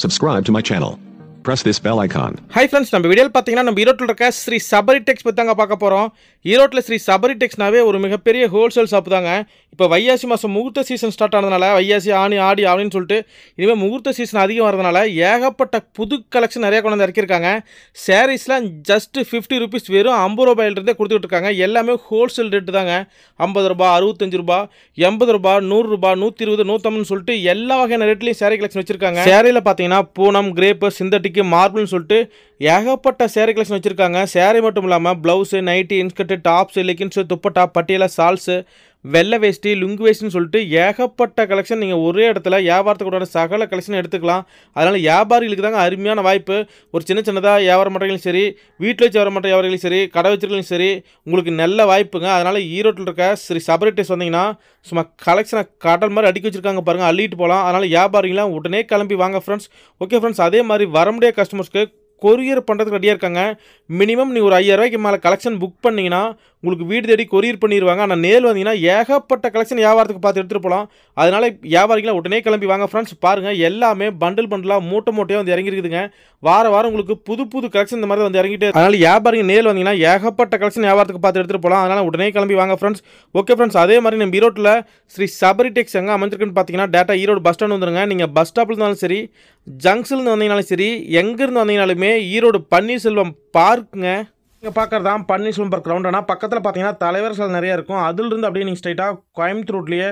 Subscribe to my channel. Press this bell icon. Hi friends, நம்ம வீடியோல பாத்தீங்கன்னா நம்ம ஈரோட்ல இருக்க ஸ்ரீ சபரி டெக்ஸ் பத்தி தாங்க பார்க்க போறோம். ஈரோட்ல ஸ்ரீ சபரி டெக்ஸ்னாவே ஒரு மிகப்பெரிய ஹோல்சேல் ஷாப் தாங்க. இப்போ வைகாசி மாசம் முகூர்த்த சீசன் ஸ்டார்ட் ஆனதுனால வைகாசி ஆனி ஆடி ஆவணின்னு சொல்லிட்டு இனிமே முகூர்த்த சீசன் அதிகம் வரதுனால ஏகப்பட்ட புது கலெக்ஷன் நிறைய கொண்டு வந்து இறக்கிருக்காங்க. சாரீஸ்லாம் ஜஸ்ட் 50 ரூபீஸ் வெறும் 50 ரூபாயிலிருந்தே கொடுத்துட்டு இருக்காங்க. எல்லாமே ஹோல்சேல் ரேட்டு தாங்க. 50 ரூபாய், 65 ரூபாய், 80 ரூபாய், 100 ரூபாய், 120, 150 சொல்லிட்டு எல்லா வகையான ரேட்லயும் சாரி கலெக்ஷன் வச்சிருக்காங்க. சாரியில பாத்தீங்கன்னா பூனம், கிரேப், சிந்தட்டிக், மார்பிள்னு சொல்லிட்டு ஏகப்பட்ட சாரி கலெக்ஷன் வச்சிருக்காங்க. சாரி மட்டும் இல்லாம blouse, nighty, inskirt, tops, leggings, dupatta, பட்டியல, சால்ஸ், வெள்ளை வேஷ்டி, லுங்கு வேஷ்டின்னு சொல்லிட்டு ஏகப்பட்ட கலெக்ஷன் நீங்கள் ஒரே இடத்துல வியாபாரத்துக்கு கூட சகல கலெக்ஷன் எடுத்துக்கலாம். அதனால் வியாபாரிகளுக்கு தாங்க அருமையான வாய்ப்பு. ஒரு சின்னதாக வியாபாரம் பண்ணுறவங்களும் சரி, வீட்டில் வச்சு வியாபாரம் பண்ணுற வியாபாரிகளும் சரி, கடை வச்சிருக்கலும் சரி, உங்களுக்கு நல்ல வாய்ப்புங்க. அதனால் ஈரோட்டில் இருக்க ஸ்ரீ சபரி டெக்ஸ் வந்தீங்கன்னா சும்மா கலெக்ஷனை கடல் மாதிரி அடுக்கி வச்சிருக்காங்க பாருங்கள், அள்ளிட்டு போகலாம். அதனால் வியாபாரிகளாம் உடனே கிளம்பி வாங்க ஃப்ரெண்ட்ஸ். ஓகே ஃப்ரெண்ட்ஸ், அதே மாதிரி வர முடியாத கஸ்டமர்ஸ்க்கு கொரியர் பண்ணுறதுக்கு ரெடியாக இருக்காங்க. மினிமம் நீங்கள் ஒரு 5000 ரூபாய்க்கு மேலே கலெக்ஷன் புக் பண்ணிங்கன்னா உங்களுக்கு வீடு தேடி கொரியர் பண்ணிடுவாங்க. ஆனால் நேரில் வந்தீங்கன்னா ஏகப்பட்ட கலெக்ஷன் வியாபாரத்துக்கு பார்த்து எடுத்துகிட்டு போகலாம். அதனால் வியாபாரிகளாம் உடனே கிளம்பி வாங்க ஃப்ரெண்ட்ஸ். பாருங்கள், எல்லாமே பண்டலாக மூட்டையாக வந்து இறங்கிருக்குதுங்க. வாரம் உங்களுக்கு புது புது கலெக்ஷன் இந்த மாதிரி வந்து இறங்கிட்டு. அதனால் வியாபாரிகள் நேரில் வந்தீங்கன்னா ஏகப்பட்ட கலெக்ஷன் வியாபாரத்துக்கு பார்த்து எடுத்துகிட்டு போகலாம். அதனால் உடனே கிளம்பி வாங்க ஃப்ரெண்ட்ஸ். ஓகே ஃப்ரெண்ட்ஸ், அதே மாதிரி நம்ம ஈரோட்டில் ஸ்ரீ சபரி டெக்ஸ் எங்கே அமைஞ்சிருக்குன்னு பார்த்தீங்கன்னா டேட்டா ஈரோடு பஸ் ஸ்டாண்ட் வந்துருங்க. நீங்கள் பஸ் ஸ்டாப்பில் இருந்தாலும் சரி, ஜங்ஷன்லேருந்து வந்தீங்கனாலும் சரி, எங்கேருந்து வந்தீங்கனாலுமே ஈரோடு பன்னீர்செல்வம் பார்க்குங்க. நீங்கள் பார்க்குறது தான் பன்னீர்செல்வம் பார்க் கிரவுண்ட். ஆனால் பக்கத்தில் பார்த்தீங்கன்னா தலைவர் சாலை நிறையா இருக்கும். அதிலிருந்து அப்படியே நீங்கள் ஸ்ட்ரைட்டாக கோயம்புத்தூர் ரோட்லேயே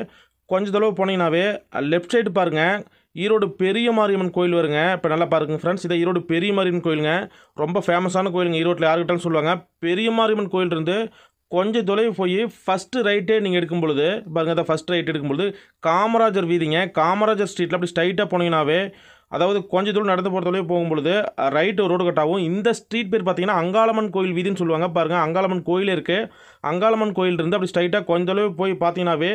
கொஞ்சம் தொலைவு போனீங்கன்னாவே லெஃப்ட் சைடு பாருங்கள், ஈரோடு பெரிய மாரியம்மன் கோயில் வருங்க. இப்போ நல்லா பாருங்கள் ஃப்ரெண்ட்ஸ், இதை ஈரோடு பெரிய மாரியம்மன் கோயிலுங்க. ரொம்ப ஃபேமஸான கோயிலுங்க. ஈரோட்டில் யாருக்கிட்டாலும் சொல்லுவாங்க. பெரிய மாரியம்மன் கோயில் இருந்து கொஞ்சம் தொலைவு போய் ஃபஸ்ட்டு ரைட்டே நீங்கள் எடுக்கும் பொழுது பாருங்கள், அதை ஃபஸ்ட் ரைட் எடுக்கும்பொழுது காமராஜர் வீதிங்க. காமராஜர் ஸ்ட்ரீட்டில் அப்படி ஸ்ட்ரைட்டாக போனீங்கன்னாவே, அதாவது கொஞ்சம் தூரம் நடந்து போகிற தொலைவு போகும்பொழுது ரைட்டு ரோடு கட்டாகும். இந்த ஸ்ட்ரீட் பேர் பார்த்தீங்கன்னா அங்காளம்மன் கோயில் வீதின்னு சொல்லுவாங்க. பாருங்கள், அங்காளம்மன் கோயிலே இருக்குது. அங்காளம்மன் கோயில் இருந்து அப்படி ஸ்ட்ரைட்டாக கொஞ்சம் தொலைவு போய் பார்த்தீங்கன்னாவே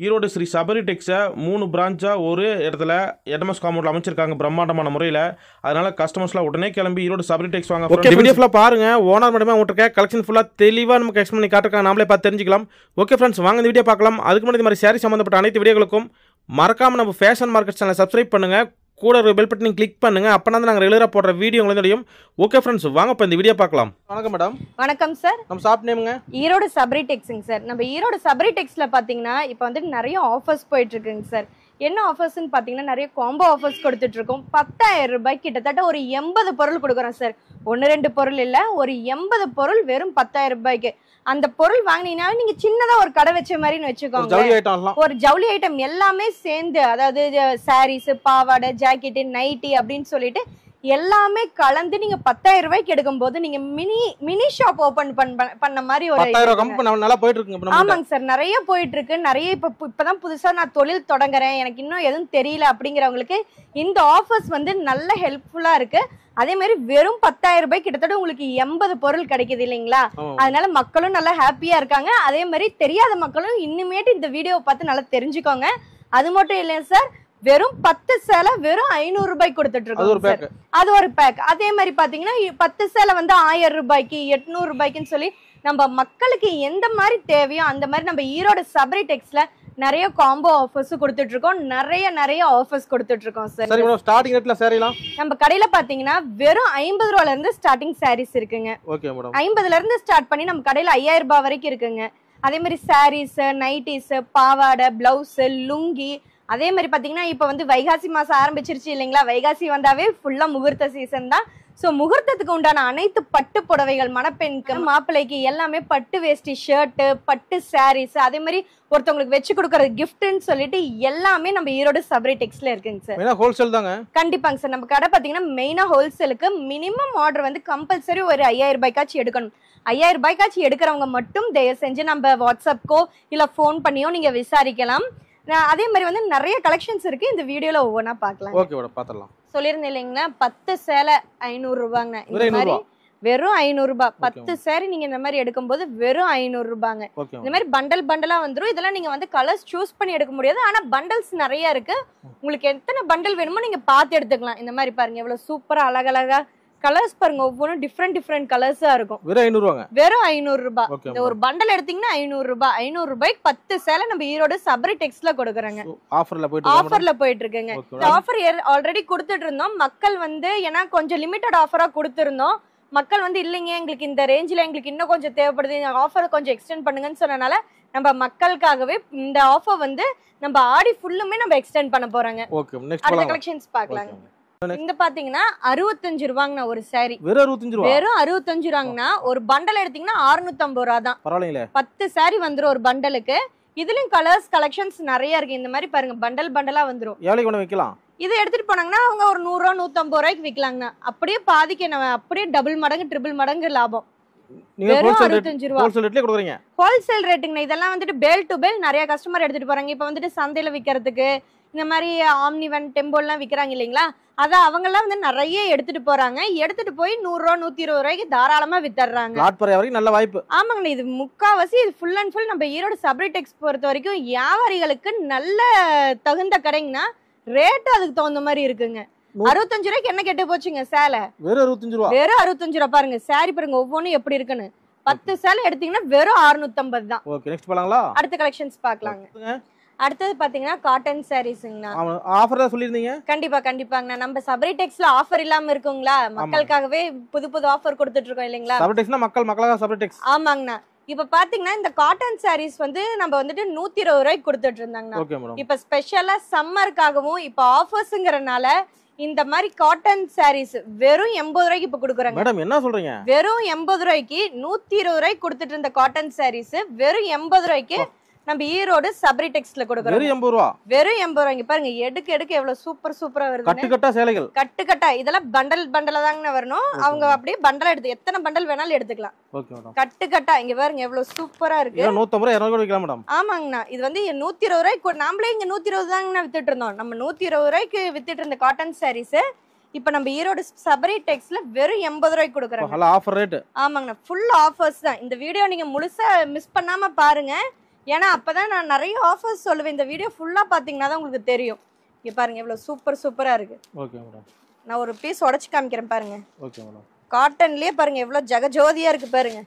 ஈரோடு ஸ்ரீ சபரி டெக்ஸை 3 பிரான்ச்சாக ஒரு இடத்துல எடமஸ் காம்பவுண்டில் அமைச்சிருக்காங்க பிரம்மாண்டமான முறையில். அதனால் கஸ்டமர்ஸ்லாம் உடனே கிளம்பி ஈரோடு சபரி டெக்ஸ் வாங்க. ஓகே, வீடியோ ஃபுல்லாக பாருங்கள். ஓனர் மட்டுமே உங்கள்கிட்ட கலெக்ஷன் ஃபுல்லாக தெளிவாக நமக்கு எக்ஸ்பிளைன் பண்ணி காட்டுறாங்க. நாமளே பார்த்து தெரிஞ்சிக்கலாம். ஓகே ஃப்ரெண்ட்ஸ், வாங்க இந்த வீடியோ பார்க்கலாம். அதுக்கு முன்னாடி இந்த மாதிரி சாரி சம்மந்தப்பட்ட அனைத்து வீடியோகளுக்கும் மறக்காமல் நம்ம ஃபேஷன் மார்க்கெட் சேனலை சப்ஸ்கிரைப் பண்ணுங்கள். கூட ஒரு பெல் பட்டனை கிளிக் பண்ணுங்க. அப்பனா தான் நாங்கள் ரெகுலராக போடுற வீடியோ உங்களுக்கு தெரியும். ஓகே ஃப்ரெண்ட்ஸ், வாங்க இப்போ இந்த வீடியோ பார்க்கலாம். வணக்கம் மேடம். வணக்கம் சார். நம்ம ஷாப் நேமுங்க ஈரோடு சபரி டெக்ஸுங்க சார். நம்ம ஈரோடு சபரி டெக்ஸ்ல பாத்தீங்கன்னா இப்போ வந்து நிறைய ஆஃபர்ஸ் போயிட்டு இருக்குங்க சார். என்ன ஆஃபர்ஸ்ன்னு பார்த்தீங்கன்னா நிறைய காம்போ ஆஃபர்ஸ் கொடுத்துட்டு இருக்கோம். 10,000 ரூபாய்க்கு கிட்டத்தட்ட ஒரு 80 பொருள் கொடுக்குறோம் சார். 1-2 பொருள் இல்லை, ஒரு 80 பொருள் வெறும் 10,000 ரூபாய்க்கு. அந்த பொருள் வாங்கினீங்கன்னா நீங்க சின்னதா ஒரு கடை வச்ச மாதிரின்னு வச்சுக்கோங்க. ஒரு ஜவுளி ஐட்டம் எல்லாமே சேர்ந்து, அதாவது சாரீஸ், பாவாடை, ஜாக்கெட்டு, நைட்டி அப்படின்னு சொல்லிட்டு எல்லாமே கலந்து நீங்க 10,000 ரூபாய்க்கு எடுக்கும் போது நீங்க மினி ஷாப் ஓபன் பண்ண மாதிரி ஒரு நல்லா போயிட்டு இருக்கு. ஆமாங்க சார், நிறைய போயிட்டு இருக்கு. நிறைய இப்பதான் புதுசா நான் தொழில் தொடங்குறேன், எனக்கு இன்னும் எதுவும் தெரியல அப்படிங்கிறவங்களுக்கு இந்த ஆஃபர்ஸ் வந்து நல்ல ஹெல்ப்ஃபுல்லா இருக்கு. அதே மாதிரி வெறும் 10,000 ரூபாய் கிட்டத்தட்ட உங்களுக்கு 80 பொருள் கிடைக்குது இல்லைங்களா? அதனால மக்களும் நல்லா ஹாப்பியா இருக்காங்க. அதே மாதிரி தெரியாத மக்களும் இன்னுமேட்டு இந்த வீடியோவை பார்த்து நல்லா தெரிஞ்சுக்கோங்க. அது மட்டும் இல்லையா சார், வெறும் 10 சேலை வெறும் 500 ரூபாய்க்கு கொடுத்துட்டு இருக்கோம். அது ஒரு பேக். அதே மாதிரி பாத்தீங்கன்னா 10 சேலை வந்து 1000 ரூபாய்க்கு, 800 ரூபாய்க்குன்னு சொல்லி நம்ம மக்களுக்கு எந்த மாதிரி தேவையோ அந்த மாதிரி நம்ம ஈரோடு சபரி டெக்ஸ்ல நிறைய காம்போ ஆஃபர்ஸ் கொடுத்துட்டு இருக்கோம். நிறைய ஆஃபர்ஸ் கொடுத்துட்டு இருக்கோம் சார். சரி மேடம், ஸ்டார்டிங் ரேட்ல சாரீலாம் நம்ம கடையில பாத்தீங்கன்னா வெறும் 50 ரூபாயில இருந்து ஸ்டார்டிங் சாரீஸ் இருக்குங்க. Okay madam. 50ல இருந்து ஸ்டார்ட் பண்ணி நம்ம கடையில 5000 ரூபாய் வரைக்கும் இருக்குங்க. அதே மாதிரி சாரீஸ், நைட்டிஸ், பாவாடை, பிளவுஸ், லுங்கி. அதே மாதிரி பாத்தீங்கன்னா இப்ப வந்து வைகாசி மாசம் ஆரம்பிச்சிருச்சு இல்லைங்களா? வைகாசி வந்தாவே ஃபுல்லா முகூர்த்த சீசன் தான். ஸோ முகூர்த்தத்துக்கு உண்டான அனைத்து பட்டு புடவைகள், மணப்பெண்க்கு, மாப்பிள்ளைக்கு எல்லாமே பட்டு வேஷ்டி, ஷர்ட்டு, பட்டு சாரீஸ், அதே மாதிரி ஒருத்தவங்களுக்கு வச்சு கொடுக்கறது கிஃப்ட்னு சொல்லிட்டு எல்லாமே நம்ம ஈரோடு சபரி டெக்ஸ்ல இருக்குங்க சார். ஹோல்சேல் தாங்க. கண்டிப்பாங்க சார். நம்ம கடை பாத்தீங்கன்னா மெயினா ஹோல்சேலுக்கு மினிமம் ஆர்டர் வந்து கம்பல்சரி ஒரு 5000 ரூபாய்க்காச்சும் எடுக்கணும். 5000 ரூபாய்க்காச்சும் எடுக்கிறவங்க மட்டும் தயவு செஞ்சு நம்ம வாட்ஸ்அப்கோ இல்ல போன் பண்ணியோ நீங்க விசாரிக்கலாம். அதே மாதிரி வந்து நிறைய கலெக்ஷன்ஸ் இருக்கு. இந்த வீடியோல ஒவ்வொன்றா பார்க்கலாம். ஓகே மேடம், பார்த்துடலாம். சொல்லியிருந்தேன் இல்லைங்களா, 10 சேலை 500 ரூபாங்க. இந்த மாதிரி வெறும் 500 ரூபாய். 10 சேரி நீங்க இந்த மாதிரி எடுக்கும்போது வெறும் 500 ரூபாங்க. இந்த மாதிரி பண்டலா வந்துரும். இதெல்லாம் நீங்க வந்து கலர்ஸ் சூஸ் பண்ணி எடுக்க முடியாது. ஆனா பண்டல்ஸ் நிறைய இருக்கு. உங்களுக்கு எத்தனை பண்டல் வேணுமோ நீங்க பார்த்து எடுத்துக்கலாம். இந்த மாதிரி பாருங்க, எவ்வளவு சூப்பரா அழகழகா கலர்ஸ் பாருங்க ஒவ்வொன்றும் டிஃப்ரெண்ட் கலர்ஸா இருக்கும். வெறும் 500 ரூபாங்க. வெறும் 500 ரூபாய். இந்த ஒரு பண்டல் எடுத்தீங்கன்னா 500 ரூபாய். 500 ரூபாய்க்கு 10 சேலை நம்ம ஈரோடு சபரி டெக்ஸ்ல கொடுக்குறாங்க. ஆஃபர்ல போயிட்டு இருக்குங்க. இந்த ஆஃபர் ஆல்ரெடி கொடுத்துட்டு இருந்தோம். மக்கள் வந்து ஏன்னா கொஞ்சம் லிமிட்டட் ஆஃபரா கொடுத்துருந்தோம். மக்கள் வந்து இல்லைங்க எங்களுக்கு இந்த ரேஞ்சில் எங்களுக்கு இன்னும் கொஞ்சம் தேவைப்படுது, ஆஃபர் கொஞ்சம் எக்ஸ்டெண்ட் பண்ணுங்கன்னு சொன்னனால நம்ம மக்களுக்காகவே இந்த ஆஃபர் வந்து நம்ம ஆடி ஃபுல்லுமே நம்ம எக்ஸ்டெண்ட் பண்ண போறாங்க. அடுத்த கலெக்ஷன்ஸ் பார்க்கலாங்க. இந்த பாத்தீங்கன்னா 65 ரூபாங்கண்ணா ஒரு சாரி. வெறும் 65 ரூபாங்கண்ணா. ஒரு பண்டல் எடுத்தீங்கன்னா 650 ரூபா தான். 10 சாரி வந்துரும் ஒரு பண்டலுக்கு. இதுலயும் கலர்ஸ் கலெக்ஷன்ஸ் நிறைய இருக்கு. இந்த மாதிரி பாருங்க பண்டலா வந்துரும். எவ்வளவு கொண்டு வைக்கலாம்? இது எடுத்துட்டு போனாங்கன்னா அவங்க ஒரு 100 ரூபா 150 ரூபாய்க்கு விக்கலாங்கண்ணா. அப்படியே பாதிக்கு அப்படியே டபுள் மடங்கு ட்ரிபிள் மடங்கு லாபம். வெறும் 65 ரூபா ஹோல்சேல் ரேட்டுங்கண்ணா. இதெல்லாம் வந்துட்டு பேல் டு பேல் நிறைய கஸ்டமர் எடுத்துட்டு போறாங்க. இப்ப வந்துட்டு சந்தையில விக்கிறதுக்கு இந்த மாதிரி ஆம்னிவன் டெம்போலாம் விக்கிறாங்க இல்லைங்களா, அத அவங்க எல்லாம் வந்து நிறைய எடுத்துட்டு போறாங்க. எடுத்துட்டு போய் 100 ரூபா 120 ரூபாய்க்கு தாராளமா வித்தர்றாங்க. நல்ல வாய்ப்பு. ஆமாங்கண்ணா. இது முக்காவாசி இது ஃபுல் அண்ட் ஃபுல் நம்ம ஈரோடு சபரி டெக்ஸ் பொறுத்த வரைக்கும் வியாபாரிகளுக்கு நல்ல தகுந்த கடைங்கண்ணா. ரேட் அதுக்கு தகுந்த மாதிரி இருக்குங்க. 65 ரூபாய்க்கு என்ன கெட்டு போச்சுங்க சேலை? வெறும் 65 ரூபா பாருங்க. சாரி பாருங்க ஒவ்வொன்றும் எப்படி இருக்குன்னு. 10 சேலை எடுத்தீங்கன்னா வெறும் 650 தான். அடுத்த கலெக்ஷன்ஸ் பாக்கலாங்க. அடுத்தது பாத்தீங்கன்னா காட்டன் சாரீஸ்ங்கண்ணா. ஆஃபர் தான் சொல்லிருந்தீங்க. கண்டிப்பாங்கண்ணா. நம்ம சபரி டெக்ஸ்ல ஆஃபர் இல்லாம இருக்குங்களா? மக்களுக்காகவே புது ஆஃபர் கொடுத்துட்டு இருக்கோம் இல்லைங்களா? சபரி டெக்ஸ்னா மக்களுக்காக சபரி டெக்ஸ். ஆமாங்கண்ணா. இப்ப பாத்தீங்கன்னா இந்த காட்டன் சாரீஸ் வந்து நம்ம வந்துட்டு 120 ரூபாய்க்கு கொடுத்துட்டு இருந்தாங்கண்ணா. இப்ப ஸ்பெஷலா சம்மருக்காகவும் இப்ப ஆஃபர்ஸ்ங்கறனால இந்த மாதிரி காட்டன் சாரீஸ் வெறும் 80 ரூபாய்க்கு இப்ப கொடுக்குறாங்க. மேடம் என்ன சொல்றீங்க? வெறும் 80 ரூபாய்க்கு 120 ரூபாய்க்கு கொடுத்துட்டு இருந்த காட்டன் சாரீஸ் வெறும் 80 ரூபாய்க்கு நம்ம ஈரோடு சபரி டெக்ஸ்ல கொடுக்குறோம். வெறும் 80 ரூபா. வெறும் 80 ரூபாய்க்கு பாருங்க. எடுக்க எவ்வளவு சூப்பரா வருது. கட்டுக்கட்டா சேலைகள். கட்டுக்கட்டா இதெல்லாம் பண்டலா தாங்க வரணும். அவங்க அப்படியே பண்டலா எடுத்து எத்தனை பண்டல் வேணாலும் எடுத்துக்கலாம். Okay madam. கட்டுக்கட்டா இங்க பாருங்க எவ்வளவு சூப்பரா இருக்கு. 150 ரூபாய் 200 விக்கலாம் மேடம். ஆமாங்கண்ணா. இது வந்து 120 ரூபாய்க்கு நாமளே இங்க 120 தாங்கண்ணா வித்துட்டு இருந்தோம். நம்ம 120 ரூபாய்க்கு வித்துட்டு இருந்த காட்டன் சாரீஸ் இப்ப நம்ம ஈரோடு சபரி டெக்ஸ்ல வெறும் 80 ரூபாய்க்கு கொடுக்குறாங்க. நல்ல ஆஃபர் ரேட். ஆமாங்கண்ணா. ஃபுல் ஆஃபர்ஸ் தான். இந்த வீடியோ நீங்க முழுசா மிஸ் பண்ணாம பாருங்க. ஏன்னா அப்பதான் நான் நிறைய ஆஃபர்ஸ் சொல்லுவேன். இந்த வீடியோ ஃபுல்லா பாத்தீங்கன்னா தான் உங்களுக்கு தெரியும். இங்க பாருங்க எவ்வளவு சூப்பரா இருக்கு. Okay madam. நான் ஒரு பீஸ் உடைச்சு காமிக்கிறேன் பாருங்க. Okay madam. காட்டன்லயே பாருங்க எவ்வளவு ஜகஜோதியா இருக்கு பாருங்க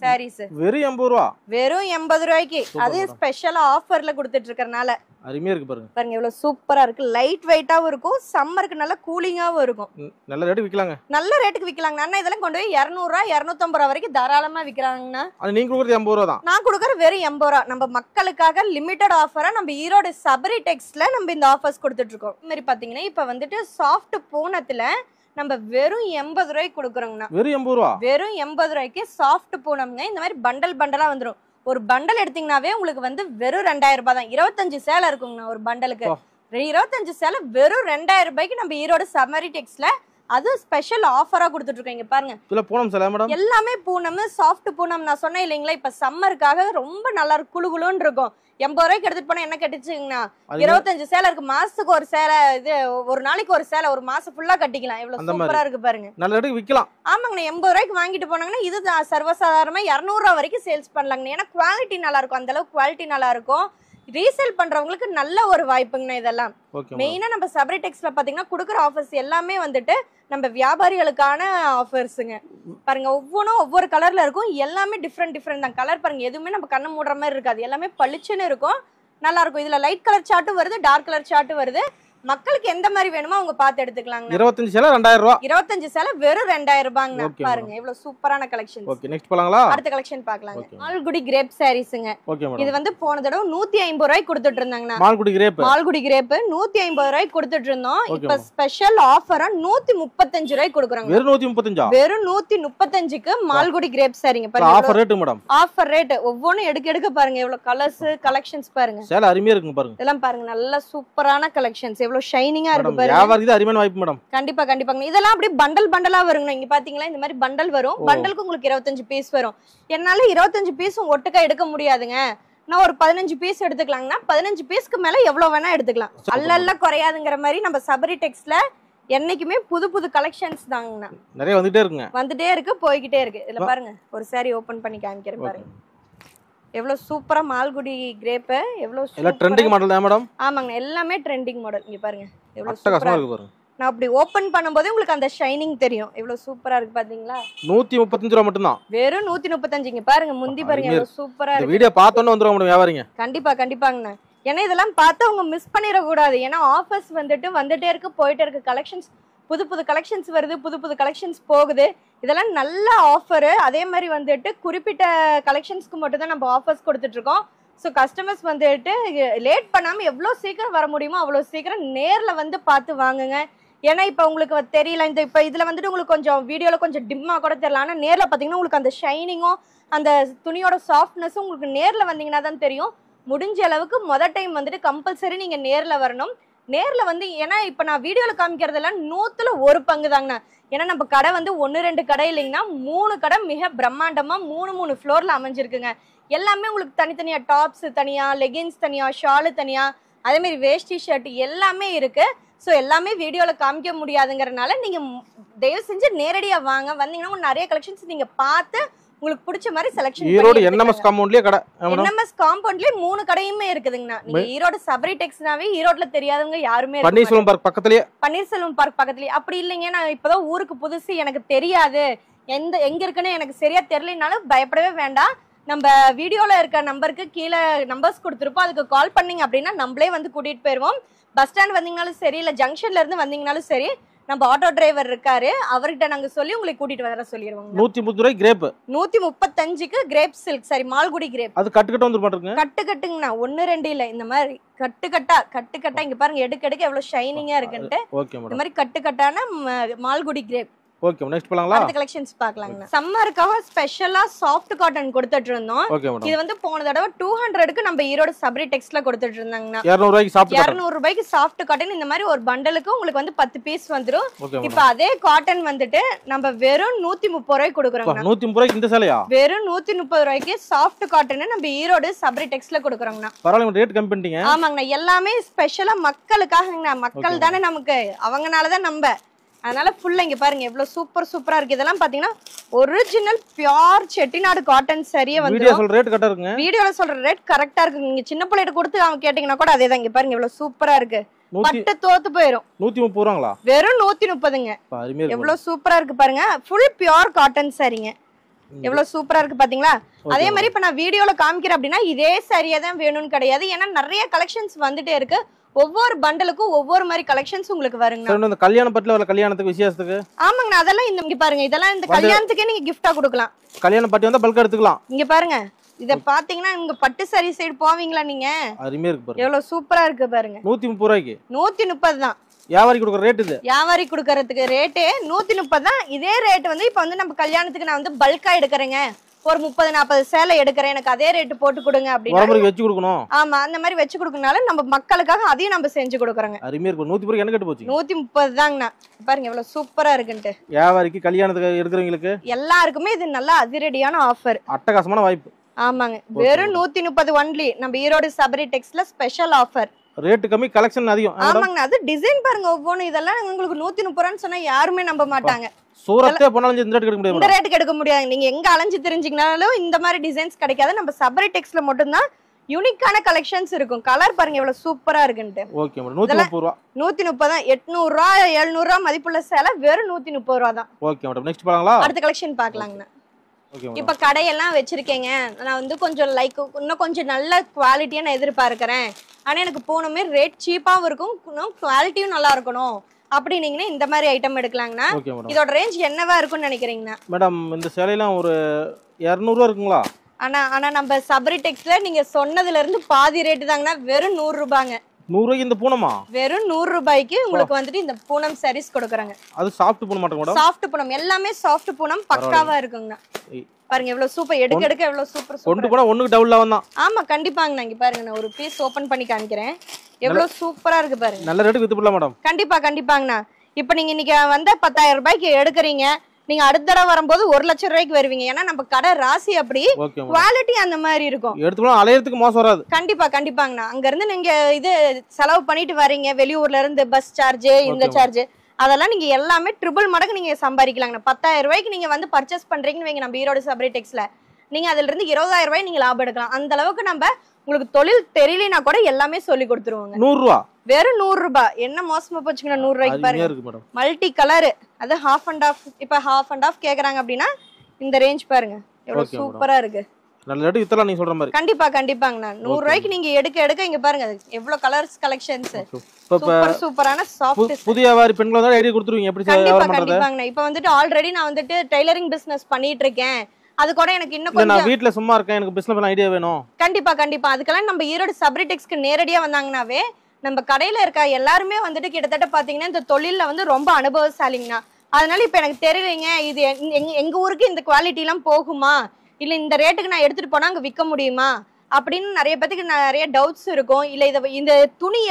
சாரீஸ். வெறும் 80 ரூபா. வெறும் 80 ரூபாய்க்கு. அது ஸ்பெஷலா ஆஃபர்ல கொடுத்துட்டு இருக்கறனால அருமையா இருக்கு பாருங்க. பாருங்க எவ்வளவு சூப்பரா இருக்கு. லைட் வெயிட்டாவும் இருக்கும். சம்மருக்கு நல்ல கூலிங்காவும் இருக்கும். நல்ல ரேட்டுக்கு விக்கலாங்க. நல்ல ரேட்டுக்கு விக்கலாங்க. அண்ணா இதெல்லாம் கொண்டு போய் 200 ரூபாய் 250 ரூபாய் வரைக்கும் தாராளமா விக்கிறாங்கண்ணா. அது நீங்க கொடுக்கறது 80 ரூபா தான். நான் கொடுக்கற வெறும் 80 ரூபாய். நம்ம மக்களுக்காக லிமிட்டட் ஆஃபரா நம்ம ஈரோடு சபரி டெக்ஸ்ல நம்ம இந்த ஆஃபர்ஸ் கொடுத்துட்டு இருக்கோம். இந்த மாதிரி பாத்தீங்கன்னா இப்ப வந்துட்டு சாஃப்ட் பூனத்துல நம்ம வெறும் 80 ரூபாய்க்கு கொடுக்குறோங்கண்ணா. வெறும் 80 ரூபா. வெறும் 80 ரூபாய்க்கு சாஃப்ட் பூனம்ங்க. இந்த மாதிரி பண்டலா வந்துரும். ஒரு பண்டல் எடுத்தீங்கன்னாவே உங்களுக்கு வந்து வெறும் 2000 ரூபாய் தான். 25 சேலை இருக்குங்கண்ணா ஒரு பண்டலுக்கு. 25 சேலை வெறும் 2000 ரூபாய்க்கு நம்ம ஈரோடு சபரி டெக்ஸ்ல அது ஸ்பெஷல் ஆஃபரா கொடுத்துட்டு இருக்கோம். இங்க பாருங்க பூனம் சேலை மேடம். எல்லாமே பூனம் சாஃப்ட் பூனம். நான் சொன்னேன் இல்லைங்களா இப்ப சம்மருக்காக ரொம்ப நல்லா இருக்கும். குளுகுளுன்னு இருக்கும். 80 ரூபாய்க்கு எடுத்துட்டு போனா என்ன கட்டிச்சுங்கண்ணா 25 சேலை இருக்கு. மாசத்துக்கு ஒரு சேலை. இது ஒரு நாளைக்கு ஒரு சேலை. ஒரு மாசம் ஃபுல்லா கட்டிக்கலாம். எவ்வளவு சூப்பரா இருக்கு பாருங்க. நல்ல ரேட்டுக்கு விக்கலாம். ஆமாங்கண்ணா. 80 ரூபாய்க்கு வாங்கிட்டு போனாங்கன்னா இது சர்வசாதாரணமா 200 ரூபாய் வரைக்கும் சேல்ஸ் பண்ணலாங்கண்ணா. ஏன்னா குவாலிட்டி நல்லா இருக்கும். அந்த அளவுக்கு குவாலிட்டி நல்லா இருக்கும். ரீசேல் பண்றவங்களுக்கு நல்ல ஒரு வாய்ப்புங்கண்ணா இதெல்லாம். மெயினா நம்ம சபரி டெக்ஸ்ல பாத்தீங்கன்னா கொடுக்குற ஆஃபர்ஸ் எல்லாமே வந்துட்டு நம்ம வியாபாரிகளுக்கான ஆஃபர்ஸுங்க. பாருங்க ஒவ்வொன்றும் ஒவ்வொரு கலர்ல இருக்கும். எல்லாமே டிஃப்ரெண்ட் தான். கலர் பாருங்க எதுவுமே நம்ம கண்ணு மூடுற மாதிரி இருக்காது. எல்லாமே பளிச்சுன்னு இருக்கும். நல்லா இருக்கும். இதுல லைட் கலர் சார்ட்டும் வருது, டார்க் கலர் சார்ட்டும் வருது. மக்களுக்கு எந்த மாதிரி வேணுமோ அவங்க பார்த்து எடுத்துக்கலாங்க. 25 சேலை 2000 ரூபாய். 25 சேலை வெறும் 2000 ரூபாய்ங்க. பாருங்க எவ்வளவு சூப்பரான கலெக்ஷன். ஓகே நெக்ஸ்ட் போலாங்களா? அடுத்த கலெக்ஷன் பார்க்கலாங்க. மால்குடி கிரேப் சாரீஸ்ங்க. Okay madam. இது வந்து போன தடவை 150 ரூபாய்க்கு கொடுத்துட்டு இருந்தாங்கண்ணா. மால்குடி கிரேப் 150 ரூபாய்க்கு கொடுத்துட்டு இருந்தோம். இப்ப ஸ்பெஷல் ஆஃபரா 135 ரூபாய்க்கு கொடுக்குறாங்க. வெறும் 135. வெறும் 135க்கு மால்குடி கிரேப் சாரீங்க. பாருங்க offer rate madam. Offer rate. ஒவ்வொன்றும் எடுக்க பாருங்க எவ்வளவு கலர்ஸ் கலெக்ஷன்ஸ் பாருங்க. சேலை அருமையா இருக்குங்க பாருங்க. இதெல்லாம் பாருங்க நல்ல சூப்பரான கலெக்ஷன்ஸ். எவ்வளவு ஷைனிங்கா இருக்கு. கண்டிப்பா. இதெல்லாம் அப்படியே பண்டலா வருங்க. இங்க பாத்தீங்களா இந்த மாதிரி பண்டல் வரும். பண்டலுக்கு உங்களுக்கு 25 பீஸ் வரும். என்னால 25 பீஸும் ஒட்டுக்கா எடுக்க முடியாதுங்க. நான் ஒரு 15 பீஸ் எடுத்துக்கலாங்கன்னா 15 பீஸ்க்கு மேல எவ்வளவு வேணா எடுத்துக்கலாம். அல்லல்ல குறையாதுங்கிற மாதிரி நம்ம சபரி டெக்ஸ்ல என்னைக்குமே புது கலெக்ஷன்ஸ் தாங்கண்ணா. நிறைய வந்துட்டே இருக்கு போய்கிட்டே இருக்கு. இதுல பாருங்க ஒரு சாரி ஓபன் பண்ணி காமிக்கிறேன் பாருங்க. எவ்வளவு சூப்பரா மால்குடி கிரேப். எவ்வளவு ட்ரெண்டிங் மாடல் தான் மேடம். ஆமாங்க எல்லாமே ட்ரெண்டிங் மாடல். இங்க பாருங்க எவ்வளவு சூப்பரா இருக்கு பாருங்க. நான் அப்படி ஓபன் பண்ணும்போதே உங்களுக்கு அந்த ஷைனிங் தெரியும். எவ்வளவு சூப்பரா இருக்கு பாத்தீங்களா? 135 ரூபாய் மட்டும் தான். வெறும் 135. பாருங்க முந்தி பாருங்க எவ்வளவு சூப்பரா இருக்கு. வீடியோ பார்த்தோன்னே வந்துருவாங்க மேடம் வியாபாரிங்க. கண்டிப்பாங்கண்ணா. ஏன்னா இதெல்லாம் பார்த்து அவங்க மிஸ் பண்ணிட கூடாது. ஏன்னா ஆஃபர்ஸ் வந்துட்டே இருக்கு, போயிட்டே இருக்கு. கலெக்ஷன்ஸ் புது கலெக்ஷன்ஸ் வருது, புது கலெக்ஷன்ஸ் போகுது. இதெல்லாம் நல்ல ஆஃபரு. அதே மாதிரி குறிப்பிட்ட கலெக்ஷன்ஸ்க்கு மட்டும் தான் நம்ம ஆஃபர்ஸ் கொடுத்துட்டு இருக்கோம். ஸோ கஸ்டமர்ஸ் லேட் பண்ணாம எவ்வளவு சீக்கிரம் வர முடியுமோ அவ்வளவு சீக்கிரம் நேர்ல பார்த்து வாங்குங்க. ஏன்னா இப்ப உங்களுக்கு தெரியல, இப்ப இதுல உங்களுக்கு கொஞ்சம் வீடியோல கொஞ்சம் டிம்மா கூட தெரியல. ஆனா நேர்ல பாத்தீங்கன்னா உங்களுக்கு அந்த ஷைனிங்கும் அந்த துணியோட சாஃப்ட்னஸும் உங்களுக்கு நேர்ல வந்தீங்கன்னா தான் தெரியும். முடிஞ்ச அளவுக்கு டைம் கம்பல்சரி நீங்க நேர்ல வரணும். நேர்ல ஏன்னா இப்ப நான் வீடியோல காமிக்கிறதெல்லாம் 100ல 1 பங்கு தாங்கண்ணா. ஏன்னா நம்ம கடை 1-2 கடை இல்லைங்கன்னா 3 கடை மிக பிரம்மாண்டமா 3 ஃப்ளோர்ல அமைஞ்சிருக்குங்க. எல்லாமே உங்களுக்கு தனித்தனியா டாப்ஸ் தனியா, லெகின்ஸ் தனியா, ஷாலு தனியா, அதே மாதிரி வேஷ்டி ஷர்ட் எல்லாமே இருக்கு. ஸோ எல்லாமே வீடியோல காமிக்க முடியாதுங்கிறதுனால நீங்க தயவு செஞ்சு நேரடியா வாங்க. வந்தீங்கன்னா நிறைய கலெக்ஷன்ஸ் நீங்க பார்த்து உங்களுக்கு பிடிச்ச மாதிரி செலக்ஷன். ஈரோடு என்எம்எஸ் காம்பவுண்ட்லயே கடை. என்எம்எஸ் காம்பவுண்ட்லயே 3 கடையுமே இருக்குதுங்கண்ணா. நீங்க ஈரோடு சபரி டெக்ஸ்னாவே ஈரோட்ல தெரியாதவங்க யாருமே பன்னீர்செல்வம் பார்க் பக்கத்துலயே. பன்னீர்செல்வம் பார்க் பக்கத்துலயே. அப்படி இல்லைங்க நான் இப்பதான் ஊருக்கு புதுசு, எனக்கு தெரியாது, எங்க இருக்குன்னு எனக்கு சரியா தெரியலனாலும் பயப்படவே வேண்டாம். நம்ம வீடியோல இருக்க நம்பருக்கு கீழே நம்பர்ஸ் கொடுத்துருப்போம். அதுக்கு கால் பண்ணீங்க அப்படின்னா நம்மளே கூட்டிட்டு போயிருவோம். பஸ் ஸ்டாண்ட் வந்தீங்கனாலும் சரி, இல்ல ஜங்ஷன்ல இருந்து வந்தீங்கனாலும் சரி, நம்ம ஆட்டோ டிரைவர் இருக்காரு, அவர்கிட்ட நாங்க சொல்லி உங்களுக்கு கூட்டிட்டு வர சொல்லிடுவோம். 130 ரூபாய் கிரேப். 135க்கு crepe silk sari Malgudi crepe. அது கட்டு வந்து மாட்டீங்க. கட்டுங்கண்ணா, 1-2 இல்ல, இந்த மாதிரி கட்டு இங்க பாருங்க, எடுக்க எவ்வளவு ஷைனிங்கா இருக்குன்ட்டு. இந்த மாதிரி கட்டான மால்குடி கிரேப். ஓகே, நெக்ஸ்ட் போலாங்களா? அடுத்த கலெக்ஷன்ஸ் பார்க்கலாம்ங்க. சம்மருக்காக ஸ்பெஷலா சாஃப்ட் காட்டன் கொடுத்துட்டு இருந்தோம். இது போன தடவை 200க்கு நம்ம ஈரோடு சபரி டெக்ஸ்ட்ல கொடுத்துட்டு இருந்தாங்கண்ணா. 200 ரூபாய்க்கு சாஃப்ட் காட்டன். இந்த மாதிரி ஒரு பண்டலுக்கு உங்களுக்கு 10 பீஸ் வந்துரும். இப்ப அதே காட்டன் நம்ம வெறும் 130 ரூபாய்க்கு கொடுக்குறோம். 130 ரூபாய்க்கு இந்த சேலையா? வெறும் 130 ரூபாய்க்கு சாஃப்ட் காட்டன் நம்ம ஈரோடு சபரி டெக்ஸ்ட்ல கொடுக்குறோங்கண்ணா. பரவாயில்லை, ரேட் கம்மி பண்ணிட்டீங்க. ஆமாங்கண்ணா, எல்லாமே ஸ்பெஷலா மக்களுக்காகங்கண்ணா. மக்கள் தானே நமக்கு, அவங்கனாலதான் நம்ம. அதனால ஃபுல்லா இங்க பாருங்க எவ்வளவு சூப்பரா இருக்கு. இதெல்லாம் பாத்தீங்கன்னா ஒரிஜினல் பியூர் செட்டிநாடு காட்டன் சரியே வீடியோல சொல்ற ரேட் கரெக்ட்டா இருக்குங்க. வீடியோல சொல்ற ரேட் கரெக்ட்டா இருக்கு. நீங்க சின்ன பிள்ளைகிட்ட கொடுத்து அவங்க கேட்டீங்கன்னா கூட அதேதான். இங்க பாருங்க எவ்வளவு சூப்பரா இருக்கு. பட்டு தோத்து போயிரும். 130 ரூபாங்களா? வெறும் 130ங்க. எவ்வளவு சூப்பரா இருக்கு பாருங்க. ஃபுல் பியூர் காட்டன் சாரிங்க. எவ்வளவு சூப்பரா இருக்கு பாத்தீங்களா? அதே மாதிரி இப்ப நான் வீடியோல காமிக்கிறேன் அப்படின்னா இதே சரியா தான் வேணும்னு கிடையாது. ஏன்னா நிறைய கலெக்ஷன்ஸ் வந்துட்டே இருக்கு. ஒவ்வொரு பண்டலுக்கும் ஒவ்வொரு மாதிரி கலெக்ஷன்ஸ் உங்களுக்கு வருங்க. இந்த கல்யாண பட்டுல வர கல்யாணத்துக்கு விசேஷத்துக்கு ஆமாங்க, அதெல்லாம் இங்க பாருங்க, இதெல்லாம் இந்த கல்யாணத்துக்கே நீங்க கிஃப்டா கொடுக்கலாம். கல்யாண பட்டு வந்தா பல்கா எடுத்துக்கலாம். இங்க பாருங்க, இத பாத்தீங்கன்னா இங்க பட்டு சாரி சைடு போவீங்களா நீங்க? அருமையா இருக்கு பாருங்க. எவ்வளவு சூப்பரா இருக்கு பாருங்க. 130 ரூபாய்க்கு. 130 தான். வியாபாரி கொடுக்குற ரேட் இது. வியாபாரி கொடுக்கறதுக்கு ரேட்டே 130 தான். இதே ரேட் இப்ப நம்ம கல்யாணத்துக்கு நான் பல்கா எடுக்கறேங்க, ஒரு 30-40 சேலை எடுக்கிறேன், எனக்கு அதே ரேட்டு போட்டு கொடுங்க அப்படின்னு வச்சு கொடுக்கணும். ஆமா, அந்த மாதிரி வச்சு கொடுக்கறனால நம்ம மக்களுக்காக அதையும் நம்ம செஞ்சு கொடுக்குறோங்க. அருமையா இருக்கு. 130 என்ன கட்டு போச்சு? 130 தாங்கண்ணா. பாருங்க எவ்வளவு சூப்பரா இருக்குன்ட்டு. வியாபாரிக்கு கல்யாணத்துக்கு எடுக்கிறவங்களுக்கு எல்லாருக்குமே இது நல்ல அதிரடியான ஆஃபர், அட்டகாசமான வாய்ப்பு. ஆமாங்க, வெறும் 130 ஒன்லி. நம்ம ஈரோடு சபரி டெக்ஸ்ட்ல ஸ்பெஷல் ஆஃபர். ரேட் கம்மி, கலெக்ஷன் அதிகம். ஆமாங்க, அது டிசைன் பாருங்க ஒவ்வொன்றும். இதெல்லாம் உங்களுக்கு 130 ரூபான்னு சொன்னா யாருமே நம்ப மாட்டாங்க. சூரத்தே போனாலும் இந்த ரேட் எடுக்க முடியாது. இந்த ரேட்டுக்கு எடுக்க முடியாது. நீங்க எங்க அலைஞ்சு தெரிஞ்சிங்கனாலும் இந்த மாதிரி டிசைன்ஸ் கிடைக்காது. நம்ம சபரி டெக்ஸ்ட்ல மட்டும் தான் யூனிக்கான கலெக்ஷன்ஸ் இருக்கும். கலர் பாருங்க எவ்வளவு சூப்பரா இருக்குன்னு. ஓகே மேடம், 130 ரூபாய். 130 தான். 800 ரூபாய் 700 ரூபாய் மதிப்புள்ள சேலை வெறும் 130 ரூபாய் தான். ஓகே மேடம், நெக்ஸ்ட் போலாங்களா? அடுத்த கலெக்ஷன் பார்க்கலாங்கண்ணா. இப்ப கடையெல்லாம் வச்சிருக்கேங்க, நான் கொஞ்சம் இன்னும் கொஞ்சம் நல்ல குவாலிட்டியா நான் எதிர்பார்க்கிறேன். ஆனா எனக்கு போனமே ரேட் சீப்பாவும் இருக்கும், குவாலிட்டியும் நல்லா இருக்கணும் அப்படின்னீங்கன்னா இந்த மாதிரி ஐட்டம் எடுக்கலாங்கண்ணா. இதோட ரேஞ்ச் என்னவா இருக்கும்னு நினைக்கிறீங்கண்ணா? மேடம் இந்த சேலையெல்லாம் ஒரு 200 ரூபாய் இருக்குங்களா? ஆனா நம்ம சபரி டெக்ஸ்ட்ல நீங்க சொன்னதுல இருந்து பாதி ரேட்டு தாங்கண்ணா. வெறும் 100 ரூபாங்க. 100 ரூபாய்க்கு இந்த பூனமா? வெறும் 100 ரூபாய்க்கு உங்களுக்கு இந்த பூனம் சாரீஸ் கொடுக்குறாங்க. அது சாஃப்ட் பூனம் மட்டும் மேடம்? சாஃப்ட் பூனம், எல்லாமே சாஃப்ட் பூனம் பக்காவா இருக்குங்கண்ணா. பாருங்க எவ்வளவு சூப்பர், எடுக்க எவ்வளவு சூப்பர். கொண்டு போனா ஒண்ணுக்கு டபுள்ல வந்தான். ஆமா கண்டிப்பாங்க. நான் இங்க பாருங்க, நான் ஒரு பீஸ் ஓபன் பண்ணி காமிக்கிறேன். எவ்வளவு சூப்பரா இருக்கு பாருங்க. நல்ல ரேட்டுக்கு வித்து போடலாம் மேடம். கண்டிப்பாங்கண்ணா. இப்போ நீங்க இன்னைக்கு 10,000 ரூபாய்க்கு எடுக்கிறீங்க, நீங்க அடுத்த தடவை வரும்போது 1 லட்சம் ரூபாய்க்கு வருவீங்க. ஏன்னா நம்ம கடை ராசி அப்படி, குவாலிட்டி அந்த மாதிரி இருக்கும். எடுத்துக்கலாம், அலையறதுக்கு மோசம் வராது. கண்டிப்பாங்கண்ணா. அங்க இருந்து நீங்க இது செலவு பண்ணிட்டு வரீங்க, வெளியூர்ல இருந்து பஸ் சார்ஜ் இந்த சார்ஜ், அதெல்லாம் நீங்க எல்லாமே ட்ரிபிள் மடங்கு நீங்க சம்பாதிக்கலாங்கண்ணா. 10,000 ரூபாய்க்கு நீங்க பர்ச்சேஸ் பண்றீங்கன்னு வைங்க நம்ம ஈரோடு சபரி டெக்ஸ்ட்ல, நீங்க அதுல இருந்து 20,000 ரூபாய் நீங்க லாபம் எடுக்கலாம். அந்த அளவுக்கு நம்ம உங்களுக்கு தொழில் தெரியலனா கூட எல்லாமே சொல்லி கொடுத்துருவாங்க. 100 ரூபா வெறும் 100 ரூபாய். என்ன மோசமா போச்சுங்க 100 ரூபாய்க்கு பாருங்க. மல்டி கலர் அது ஹாஃப் அண்ட் ஆஃப். இப்ப ஹாஃப் அண்ட் ஆஃப் கேக்குறாங்க அப்படின்னா இந்த ரேஞ்ச் பாருங்க எவ்வளவு சூப்பரா இருக்கு. நல்ல ரேட் வித்தலாம் நீங்க சொல்ற மாதிரி. கண்டிப்பா கண்டிப்பாங்கண்ணா. 100 ரூபாய்க்கு நீங்க எடுக்க இங்க பாருங்க எவ்வளவு கலர்ஸ் கலெக்ஷன்ஸ். சூப்பர் சூப்பரான சாஃப்ட். புதிய வியாபாரி பெண்களோட ஐடியா கொடுத்துருவீங்க எப்படி வியாபாரம் பண்றது? கண்டிப்பாங்கண்ணா. இப்போ வந்துட்டு ஆல்ரெடி நான் வந்துட்டு டெய்லரிங் பிசினஸ் பண்ணிட்டு இருக்கேன். அது கூட எனக்கு இன்னும் கொஞ்சம் நான் வீட்ல சும்மா இருக்கேன் எனக்கு பிசினஸ் பண்ண ஐடியா வேணும். கண்டிப்பா அதுக்கெல்லாம் நம்ம ஈரோடு சப்ரிடெக்ஸ்க்கு நேரடியா வந்தாங்கனாவே நம்ம கடையில இருக்க எல்லாருமே வந்துட்டு கிட்டத்தட்ட பாத்தீங்கன்னா இந்த தொழில்ல வந்து ரொம்ப அனுபவசாலிங்கண்ணா. அதனால இப்ப எனக்கு தெரியலைங்க இது எங்க ஊருக்கு இந்த குவாலிட்டி எல்லாம் போகுமா, இல்ல இந்த ரேட்டுக்கு நான் எடுத்துட்டு போனா அங்க விற்க முடியுமா அப்படின்னு நிறைய பேத்துக்கு நிறைய டவுட்ஸ் இருக்கும். இல்ல இந்த துணி